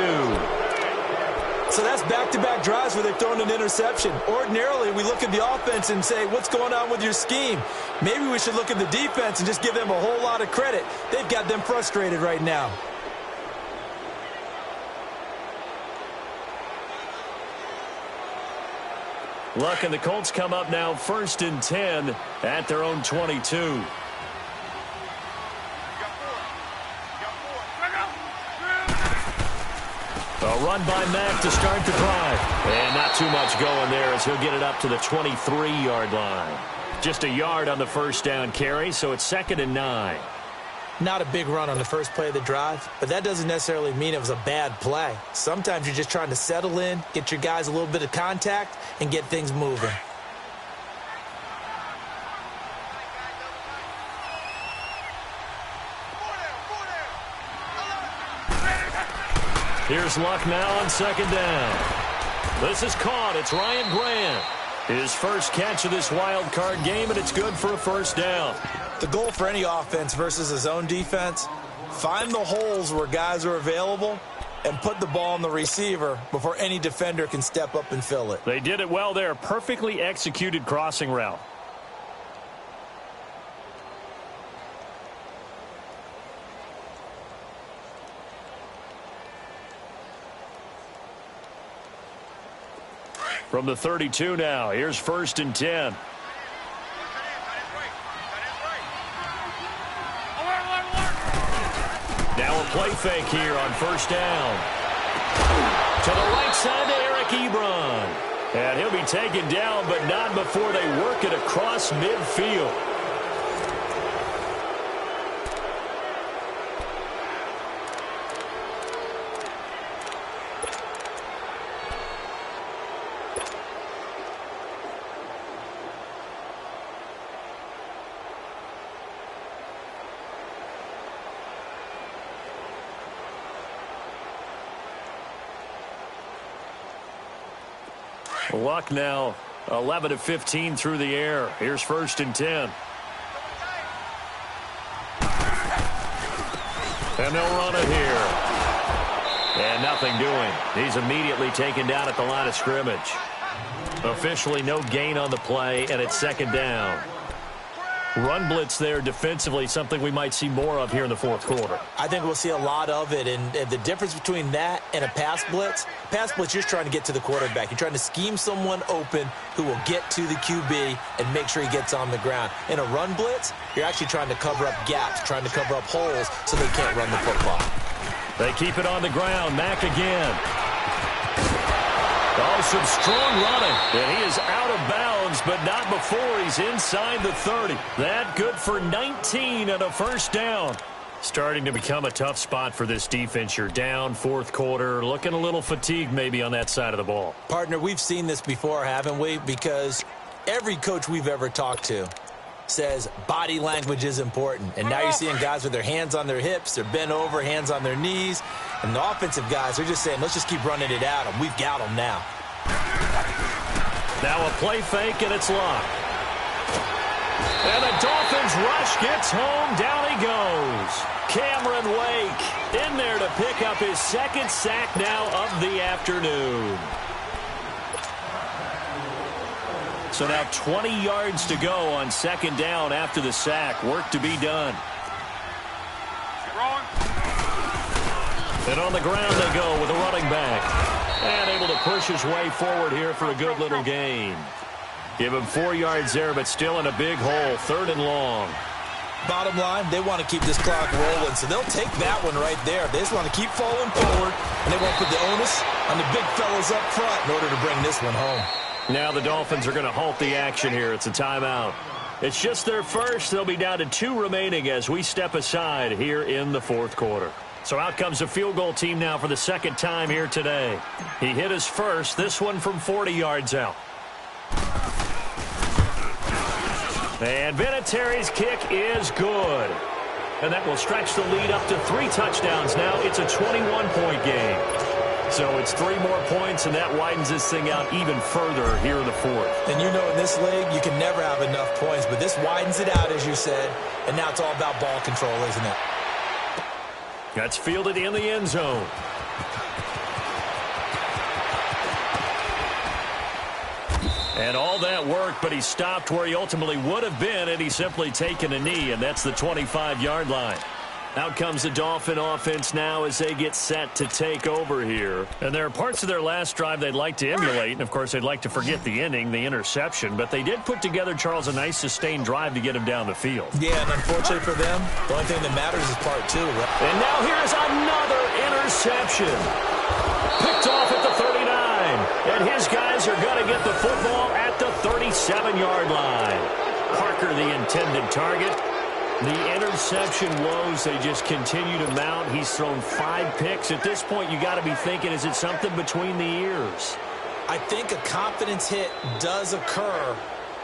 Speaker 2: So that's back-to-back drives where they've thrown an interception. Ordinarily, we look at the offense and say, what's going on with your scheme? Maybe we should look at the defense and just give them a whole lot of credit. They've got them frustrated right now.
Speaker 1: Luck and the Colts come up now first and 10 at their own 22. A run by Mack to start the drive. And not too much going there as he'll get it up to the 23-yard line. Just a yard on the first down carry, so it's 2nd and 9.
Speaker 2: Not a big run on the first play of the drive, but that doesn't necessarily mean it was a bad play. Sometimes you're just trying to settle in, get your guys a little bit of contact, and get things moving.
Speaker 1: Here's Luck now on 2nd down. This is caught. It's Ryan Grant. His first catch of this wild card game, and it's good for a first down.
Speaker 2: The goal for any offense versus a zone defense, find the holes where guys are available and put the ball on the receiver before any defender can step up and fill it.
Speaker 1: They did it well there. Perfectly executed crossing route. From the 32 now, here's 1st and 10. Now a play fake here on first down. To the right side to Eric Ebron. And he'll be taken down, but not before they work it across midfield. Luck now 11 of 15 through the air. Here's 1st and 10. And they'll run it here. And nothing doing. He's immediately taken down at the line of scrimmage. Officially no gain on the play, and it's 2nd down. Run blitz there defensively, something we might see more of here in the fourth quarter.
Speaker 2: I think we'll see a lot of it, and the difference between that and a pass blitz, you're just trying to get to the quarterback. You're trying to scheme someone open who will get to the QB and make sure he gets on the ground. In a run blitz, you're actually trying to cover up gaps, trying to cover up holes so they can't run the football.
Speaker 1: They keep it on the ground. Mack again. Oh, some strong running. And he is out of bounds, but not before he's inside the 30. That good for 19 and a first down. Starting to become a tough spot for this defense. You're down, fourth quarter, looking a little fatigued maybe on that side of the ball.
Speaker 2: Partner, we've seen this before, haven't we? Because every coach we've ever talked to says body language is important. And now you're seeing guys with their hands on their hips, they're bent over, hands on their knees. And the offensive guys are just saying, let's just keep running it at them. We've got them now.
Speaker 1: Now a play fake, and it's Luck. And a Dolphins rush gets home. Down he goes. Cameron Wake in there to pick up his second sack now of the afternoon. So now 20 yards to go on second down after the sack. Work to be done. And on the ground they go with a running back. And able to push his way forward here for a good little gain. Give him 4 yards there, but still in a big hole. 3rd and long.
Speaker 2: Bottom line, they want to keep this clock rolling, so they'll take that one right there. They just want to keep falling forward, and they won't put the onus on the big fellas up front in order to bring this one home.
Speaker 1: Now the Dolphins are going to halt the action here. It's a timeout. It's just their first. They'll be down to 2 remaining as we step aside here in the 4th quarter. So out comes a field goal team now for the second time here today. He hit his first, this one from 40 yards out. And Vinatieri's kick is good. And that will stretch the lead up to 3 touchdowns now. It's a 21-point game. So it's 3 more points, and that widens this thing out even further here in the 4th.
Speaker 2: And you know in this league, you can never have enough points, but this widens it out, as you said, and now it's all about ball control, isn't it?
Speaker 1: That's fielded in the end zone. And all that work, but he stopped where he ultimately would have been had he simply taken a knee, and that's the 25-yard line. Out comes the Dolphin offense now as they get set to take over here. And there are parts of their last drive they'd like to emulate, and of course they'd like to forget the inning, the interception, but they did put together, Charles, a nice sustained drive to get him down the field.
Speaker 2: Yeah, and unfortunately for them, the only thing that matters is part 2. Right?
Speaker 1: And now here's another interception. Picked off at the 39. And his guys are going to get the football at the 37-yard line. Parker, the intended target. The interception woes, they just continue to mount. He's thrown 5 picks. At this point, you got to be thinking, is it something between the ears?
Speaker 2: I think a confidence hit does occur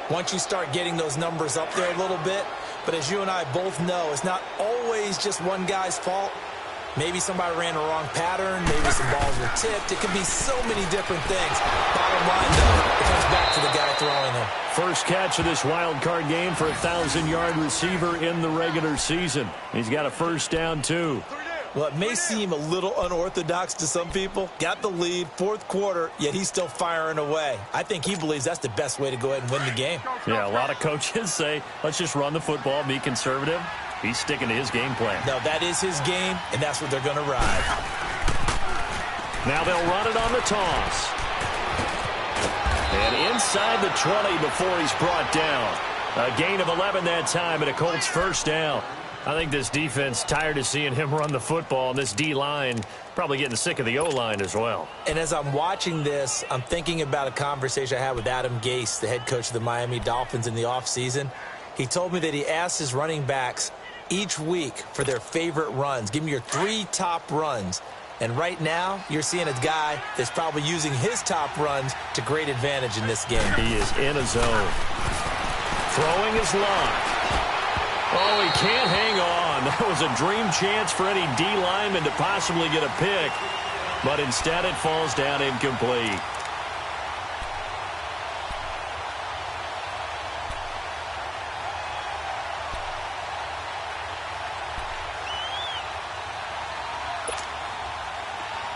Speaker 2: once you start getting those numbers up there a little bit. But as you and I both know, it's not always just one guy's fault. Maybe somebody ran the wrong pattern. Maybe some balls were tipped. It could be so many different things. Bottom line, though, it comes back to the guy throwing them.
Speaker 1: First catch of this wild card game for a 1,000-yard receiver in the regular season. He's got a first down, too.
Speaker 2: Well, it may seem a little unorthodox to some people. Got the lead, 4th quarter, yet he's still firing away. I think he believes that's the best way to go ahead and win the game.
Speaker 1: Yeah, a lot of coaches say, let's just run the football, be conservative. He's sticking to his game plan.
Speaker 2: No, that is his game, and that's what they're going to ride.
Speaker 1: Now they'll run it on the toss. And inside the 20 before he's brought down. A gain of 11 that time and a Colts first down. I think this defense tired of seeing him run the football, and this D-line probably getting sick of the O-line as well.
Speaker 2: And as I'm watching this, I'm thinking about a conversation I had with Adam Gase, the head coach of the Miami Dolphins in the offseason. He told me that he asked his running backs each week for their favorite runs. Give me your 3 top runs. And right now, you're seeing a guy that's probably using his top runs to great advantage in this game.
Speaker 1: He is in a zone. Throwing his lock. Oh, he can't hang on. That was a dream chance for any D lineman to possibly get a pick. But instead, it falls down incomplete.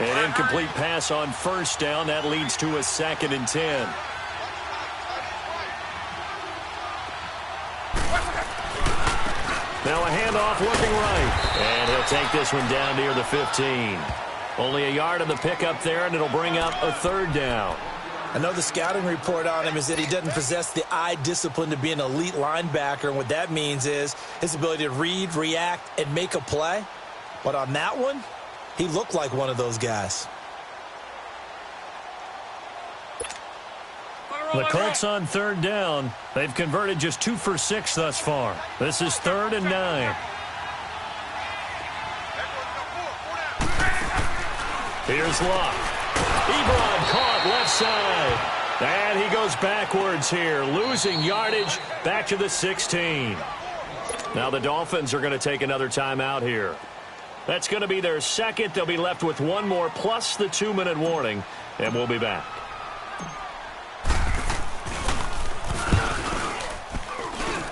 Speaker 1: An incomplete pass on first down. That leads to a 2nd and 10. Now a handoff looking right. And he'll take this one down near the 15. Only a yard on the pickup there, and it'll bring up a 3rd down.
Speaker 2: I know the scouting report on him is that he doesn't possess the eye discipline to be an elite linebacker. And what that means is his ability to read, react, and make a play. But on that one, he looked like one of those guys.
Speaker 1: The Colts on 3rd down. They've converted just 2 for 6 thus far. This is 3rd and 9. Here's Luck. Ebron caught left side. And he goes backwards here, losing yardage back to the 16. Now the Dolphins are going to take another timeout here. That's going to be their 2nd. They'll be left with 1 more plus the 2-minute warning, and we'll be back.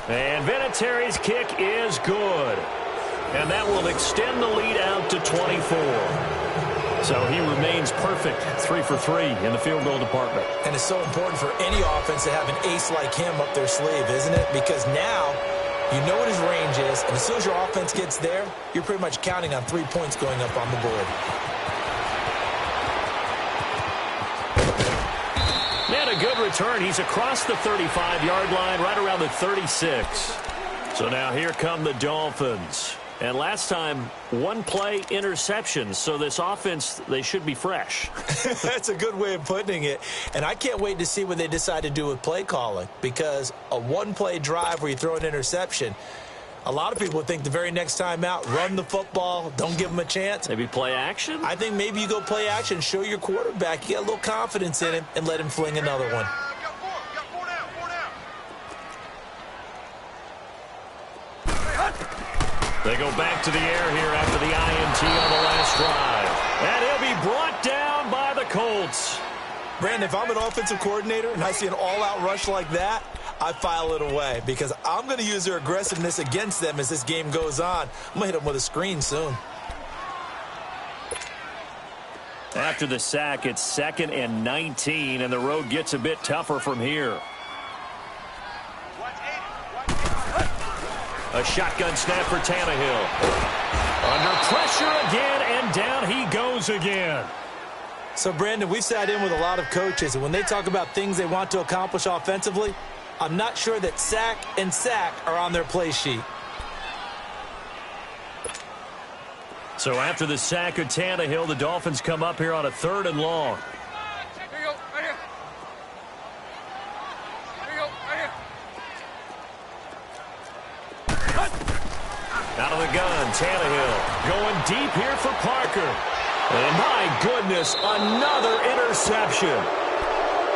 Speaker 1: And Vinatieri's kick is good. And that will extend the lead out to 24. So he remains perfect, 3 for 3 in the field goal department.
Speaker 2: And it's so important for any offense to have an ace like him up their sleeve, isn't it? Because now you know what his range is, and as soon as your offense gets there, you're pretty much counting on 3 points going up on the board.
Speaker 1: And a good return. He's across the 35-yard line, right around the 36. So now here come the Dolphins. And last time, one play interception. So this offense, they should be fresh.
Speaker 2: That's a good way of putting it. And I can't wait to see what they decide to do with play calling, because a one-play drive where you throw an interception, a lot of people think the very next time out, run the football, don't give them a chance.
Speaker 1: Maybe play action?
Speaker 2: I think maybe you go play action, show your quarterback you got a little confidence in him, and let him fling another one.
Speaker 3: Got four down.
Speaker 1: They go back to the air here after the INT on the last drive. And he'll be brought down by the Colts.
Speaker 2: Brandon, if I'm an offensive coordinator and I see an all-out rush like that, I file it away, because I'm going to use their aggressiveness against them as this game goes on. I'm going to hit them with a screen soon.
Speaker 1: After the sack, it's 2nd and 19, and the road gets a bit tougher from here. A shotgun snap for Tannehill. Under pressure again, and down he goes again.
Speaker 2: So, Brandon, we've sat in with a lot of coaches, and when they talk about things they want to accomplish offensively, I'm not sure that sack and sack are on their play sheet.
Speaker 1: So after the sack of Tannehill, the Dolphins come up here on a 3rd and long. Out of the gun, Tannehill going deep here for Parker. And my goodness, another interception.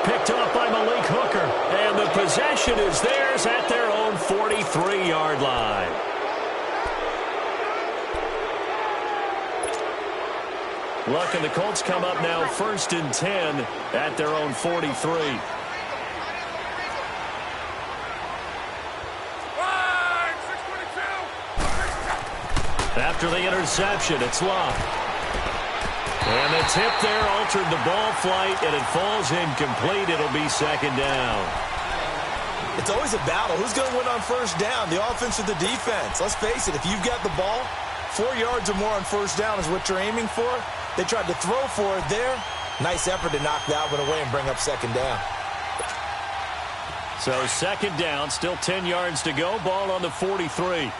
Speaker 1: Picked off by Malik Hooker. And the possession is theirs at their own 43-yard line. Luck and the Colts come up now 1st and 10 at their own 43. After the interception, it's Luck. And the tip there altered the ball flight, and it falls incomplete. It'll be 2nd down.
Speaker 2: It's always a battle. Who's going to win on 1st down, the offense or the defense? Let's face it, if you've got the ball, 4 yards or more on 1st down is what you're aiming for. They tried to throw for it there. Nice effort to knock that one away and bring up 2nd down.
Speaker 1: So 2nd down, still 10 yards to go. Ball on the 43.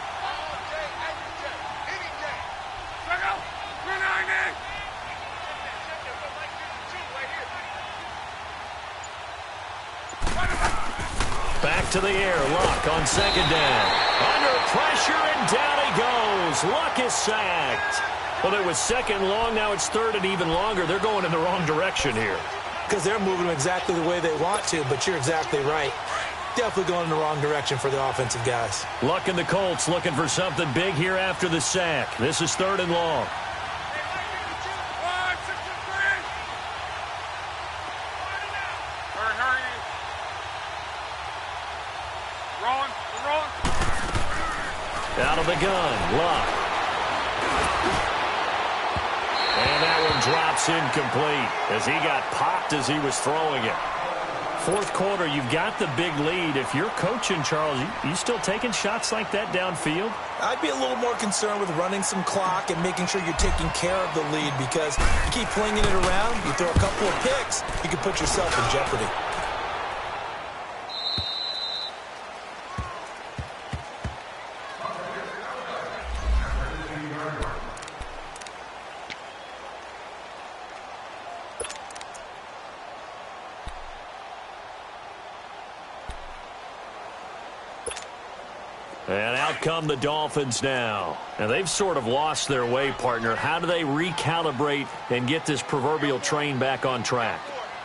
Speaker 1: Back to the air. Luck on 2nd down. Under pressure, and down he goes. Luck is sacked. Well, it was 2nd long. Now it's 3rd and even longer. They're going in the wrong direction here.
Speaker 2: Because they're moving exactly the way they want to, but you're exactly right. Definitely going in the wrong direction for the offensive guys.
Speaker 1: Luck and the Colts looking for something big here after the sack. This is 3rd and long. Out of the gun, Luck. And that one drops incomplete as he got popped as he was throwing it. 4th quarter, you've got the big lead. If you're coaching, Charles, you still taking shots like that downfield?
Speaker 2: I'd be a little more concerned with running some clock and making sure you're taking care of the lead, because you keep flinging it around, you throw a couple of picks, you can put yourself in jeopardy.
Speaker 1: And out come the Dolphins now. And they've sort of lost their way, partner. How do they recalibrate and get this proverbial train back on track?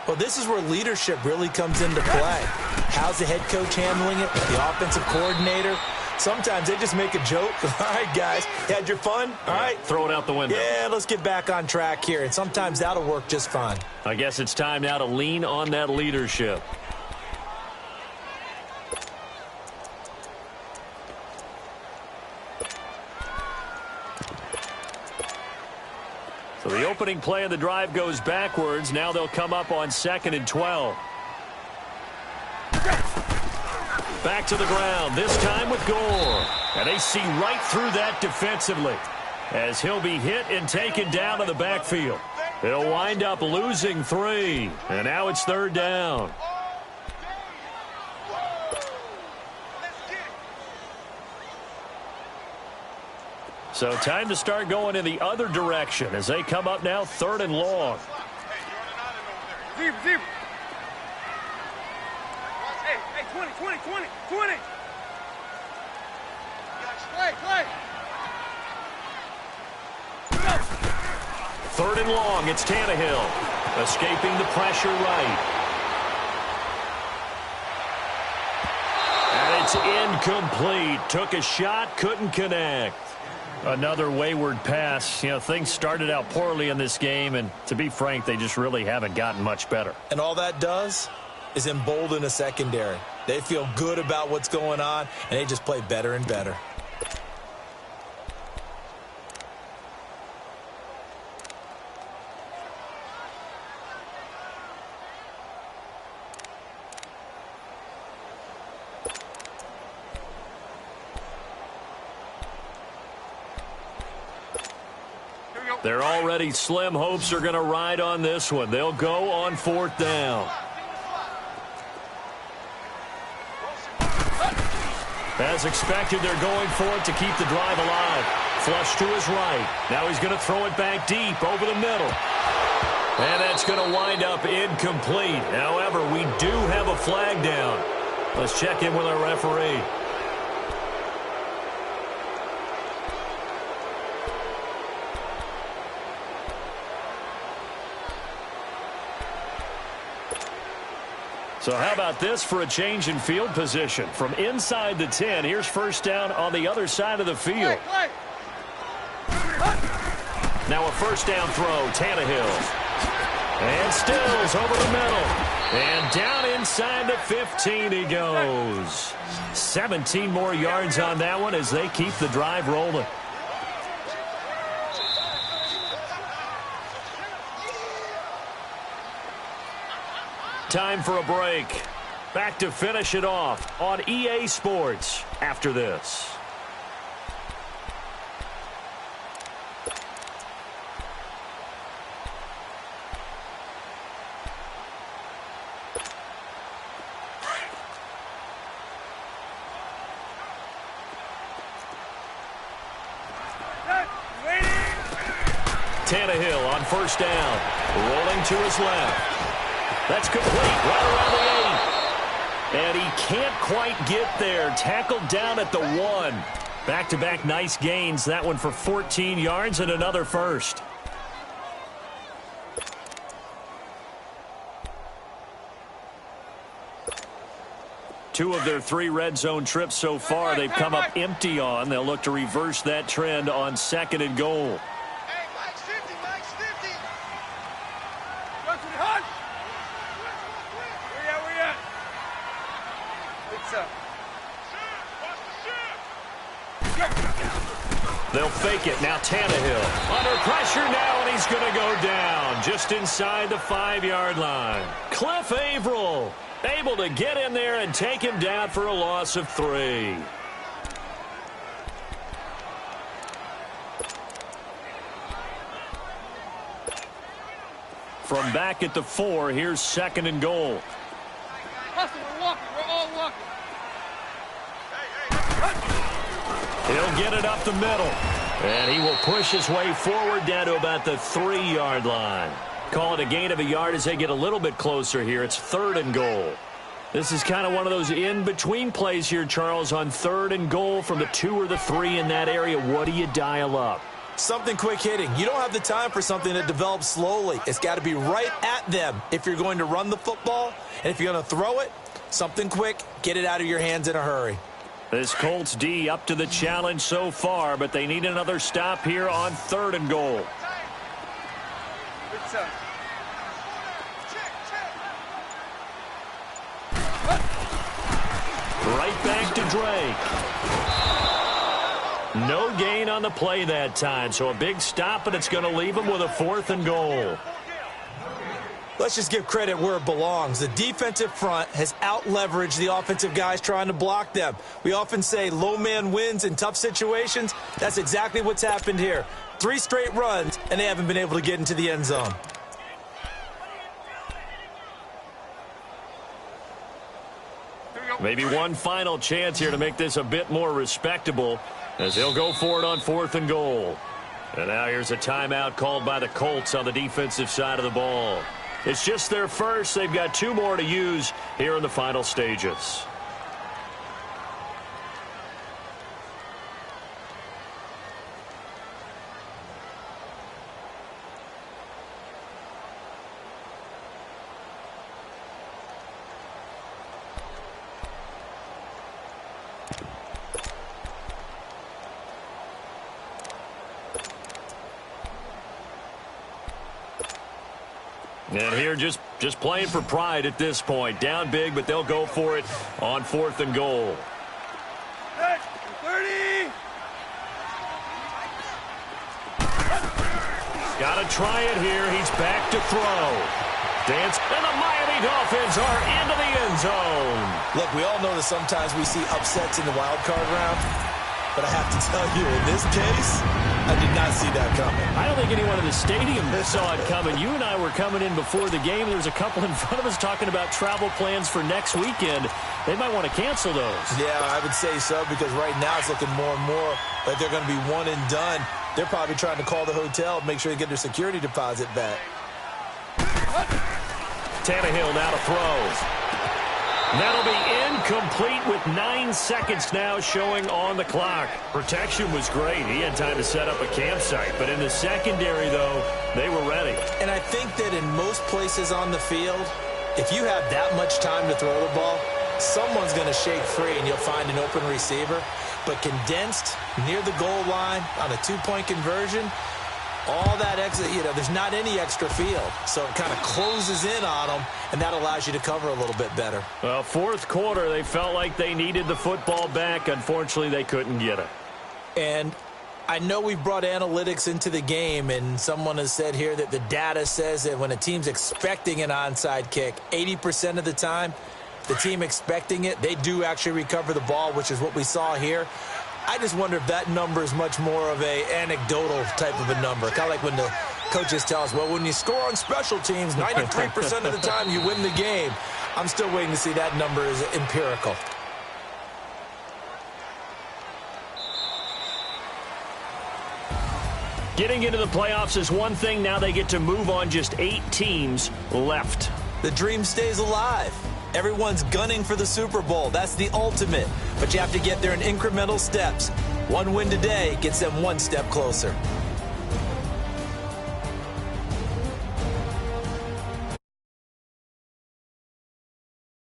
Speaker 2: Well, this is where leadership really comes into play. How's the head coach handling it? The offensive coordinator? Sometimes they just make a joke. All right, guys, you had your fun? All right.
Speaker 1: Throw it out the window.
Speaker 2: Yeah, let's get back on track here. And sometimes that'll work just fine.
Speaker 1: I guess it's time now to lean on that leadership. So the opening play of the drive goes backwards. Now they'll come up on 2nd and 12. Back to the ground, this time with Gore. And they see right through that defensively as he'll be hit and taken down to the backfield. He'll wind up losing 3. And now it's 3rd down. So time to start going in the other direction as they come up now 3rd and long.
Speaker 3: Hey, 20. Play.
Speaker 1: 3rd and long, it's Tannehill. Escaping the pressure right. And it's incomplete. Took a shot, couldn't connect. Another wayward pass. You know, things started out poorly in this game, and to be frank, they just really haven't gotten much better.
Speaker 2: And all that does is embolden a secondary. They feel good about what's going on, and they just play better and better.
Speaker 1: Their already slim hopes are going to ride on this one. They'll go on 4th down. As expected, they're going for it to keep the drive alive. Flush to his right. Now he's going to throw it back deep over the middle. And that's going to wind up incomplete. However, we do have a flag down. Let's check in with our referee. So how about this for a change in field position? From inside the 10, here's 1st down on the other side of the field. Now a 1st down throw, Tannehill. And Stills over the middle. And down inside the 15 he goes. 17 more yards on that one as they keep the drive rolling. Time for a break. Back to finish it off on EA Sports after this. Tannehill on 1st down. Rolling to his left. That's complete, right around the 8. And he can't quite get there. Tackled down at the 1. Back-to-back nice gains. That one for 14 yards and another first. Two of their 3 red zone trips so far they've come up empty on. They'll look to reverse that trend on 2nd and goal. They'll fake it. Now Tannehill under pressure now, and he's going to go down just inside the 5-yard line. Cliff Averill able to get in there and take him down for a loss of 3. From back at the 4, here's 2nd and goal.
Speaker 3: We're walking. We're all walking.
Speaker 1: He'll get it up the middle. And he will push his way forward down to about the 3-yard line. Call it a gain of a yard as they get a little bit closer here. It's 3rd and goal. This is kind of one of those in-between plays here, Charles, on 3rd and goal from the 2 or the 3 in that area. What do you dial up?
Speaker 2: Something quick hitting. You don't have the time for something that develops slowly. It's got to be right at them if you're going to run the football. And if you're going to throw it, something quick, get it out of your hands in a hurry.
Speaker 1: This Colts D up to the challenge so far, but they need another stop here on 3rd and goal. Right back to Drake. No gain on the play that time, so a big stop, and it's going to leave them with a 4th and goal.
Speaker 2: Let's just give credit where it belongs. The defensive front has out-leveraged the offensive guys trying to block them. We often say low man wins in tough situations. That's exactly what's happened here. 3 straight runs, and they haven't been able to get into the end zone.
Speaker 1: Maybe one final chance here to make this a bit more respectable as they'll go for it on 4th and goal. And now here's a timeout called by the Colts on the defensive side of the ball. It's just their first. They've got 2 more to use here in the final stages. And here just playing for pride at this point. Down big, but they'll go for it on 4th and goal.
Speaker 3: 30.
Speaker 1: Got to try it here. He's back to throw. Dance, and the Miami Dolphins are into the end zone.
Speaker 2: Look, we all know that sometimes we see upsets in the wild card round, but I have to tell you, in this case, I did not see that coming.
Speaker 1: I don't think anyone in the stadium saw it coming. You and I were coming in before the game. There was a couple in front of us talking about travel plans for next weekend. They might want to cancel those.
Speaker 2: Yeah, I would say so, because right now it's looking more and more like they're going to be one and done. They're probably trying to call the hotel, make sure they get their security deposit back.
Speaker 1: Tannehill now to throw. That'll be incomplete with 9 seconds now showing on the clock. Protection was great. He had time to set up a campsite. But in the secondary, though, they were ready.
Speaker 2: And I think that in most places on the field, if you have that much time to throw the ball, someone's going to shake free and you'll find an open receiver. But condensed near the goal line on a 2-point conversion, all that exit, there's not any extra field. So it kind of closes in on them, and that allows you to cover a little bit better.
Speaker 1: Well, 4th quarter, they felt like they needed the football back. Unfortunately, they couldn't get it.
Speaker 2: And I know we brought analytics into the game, and someone has said here that the data says that when a team's expecting an onside kick, 80% of the time, the team expecting it, they do actually recover the ball, which is what we saw here. I just wonder if that number is much more of a anecdotal type of a number. Kind of like when the coaches tell us, well, when you score on special teams, 93% of the time you win the game. I'm still waiting to see that number is empirical.
Speaker 1: Getting into the playoffs is one thing. Now they get to move on. Just 8 teams left.
Speaker 2: The dream stays alive. Everyone's gunning for the Super Bowl. That's the ultimate. But you have to get there in incremental steps. One win today gets them one step closer.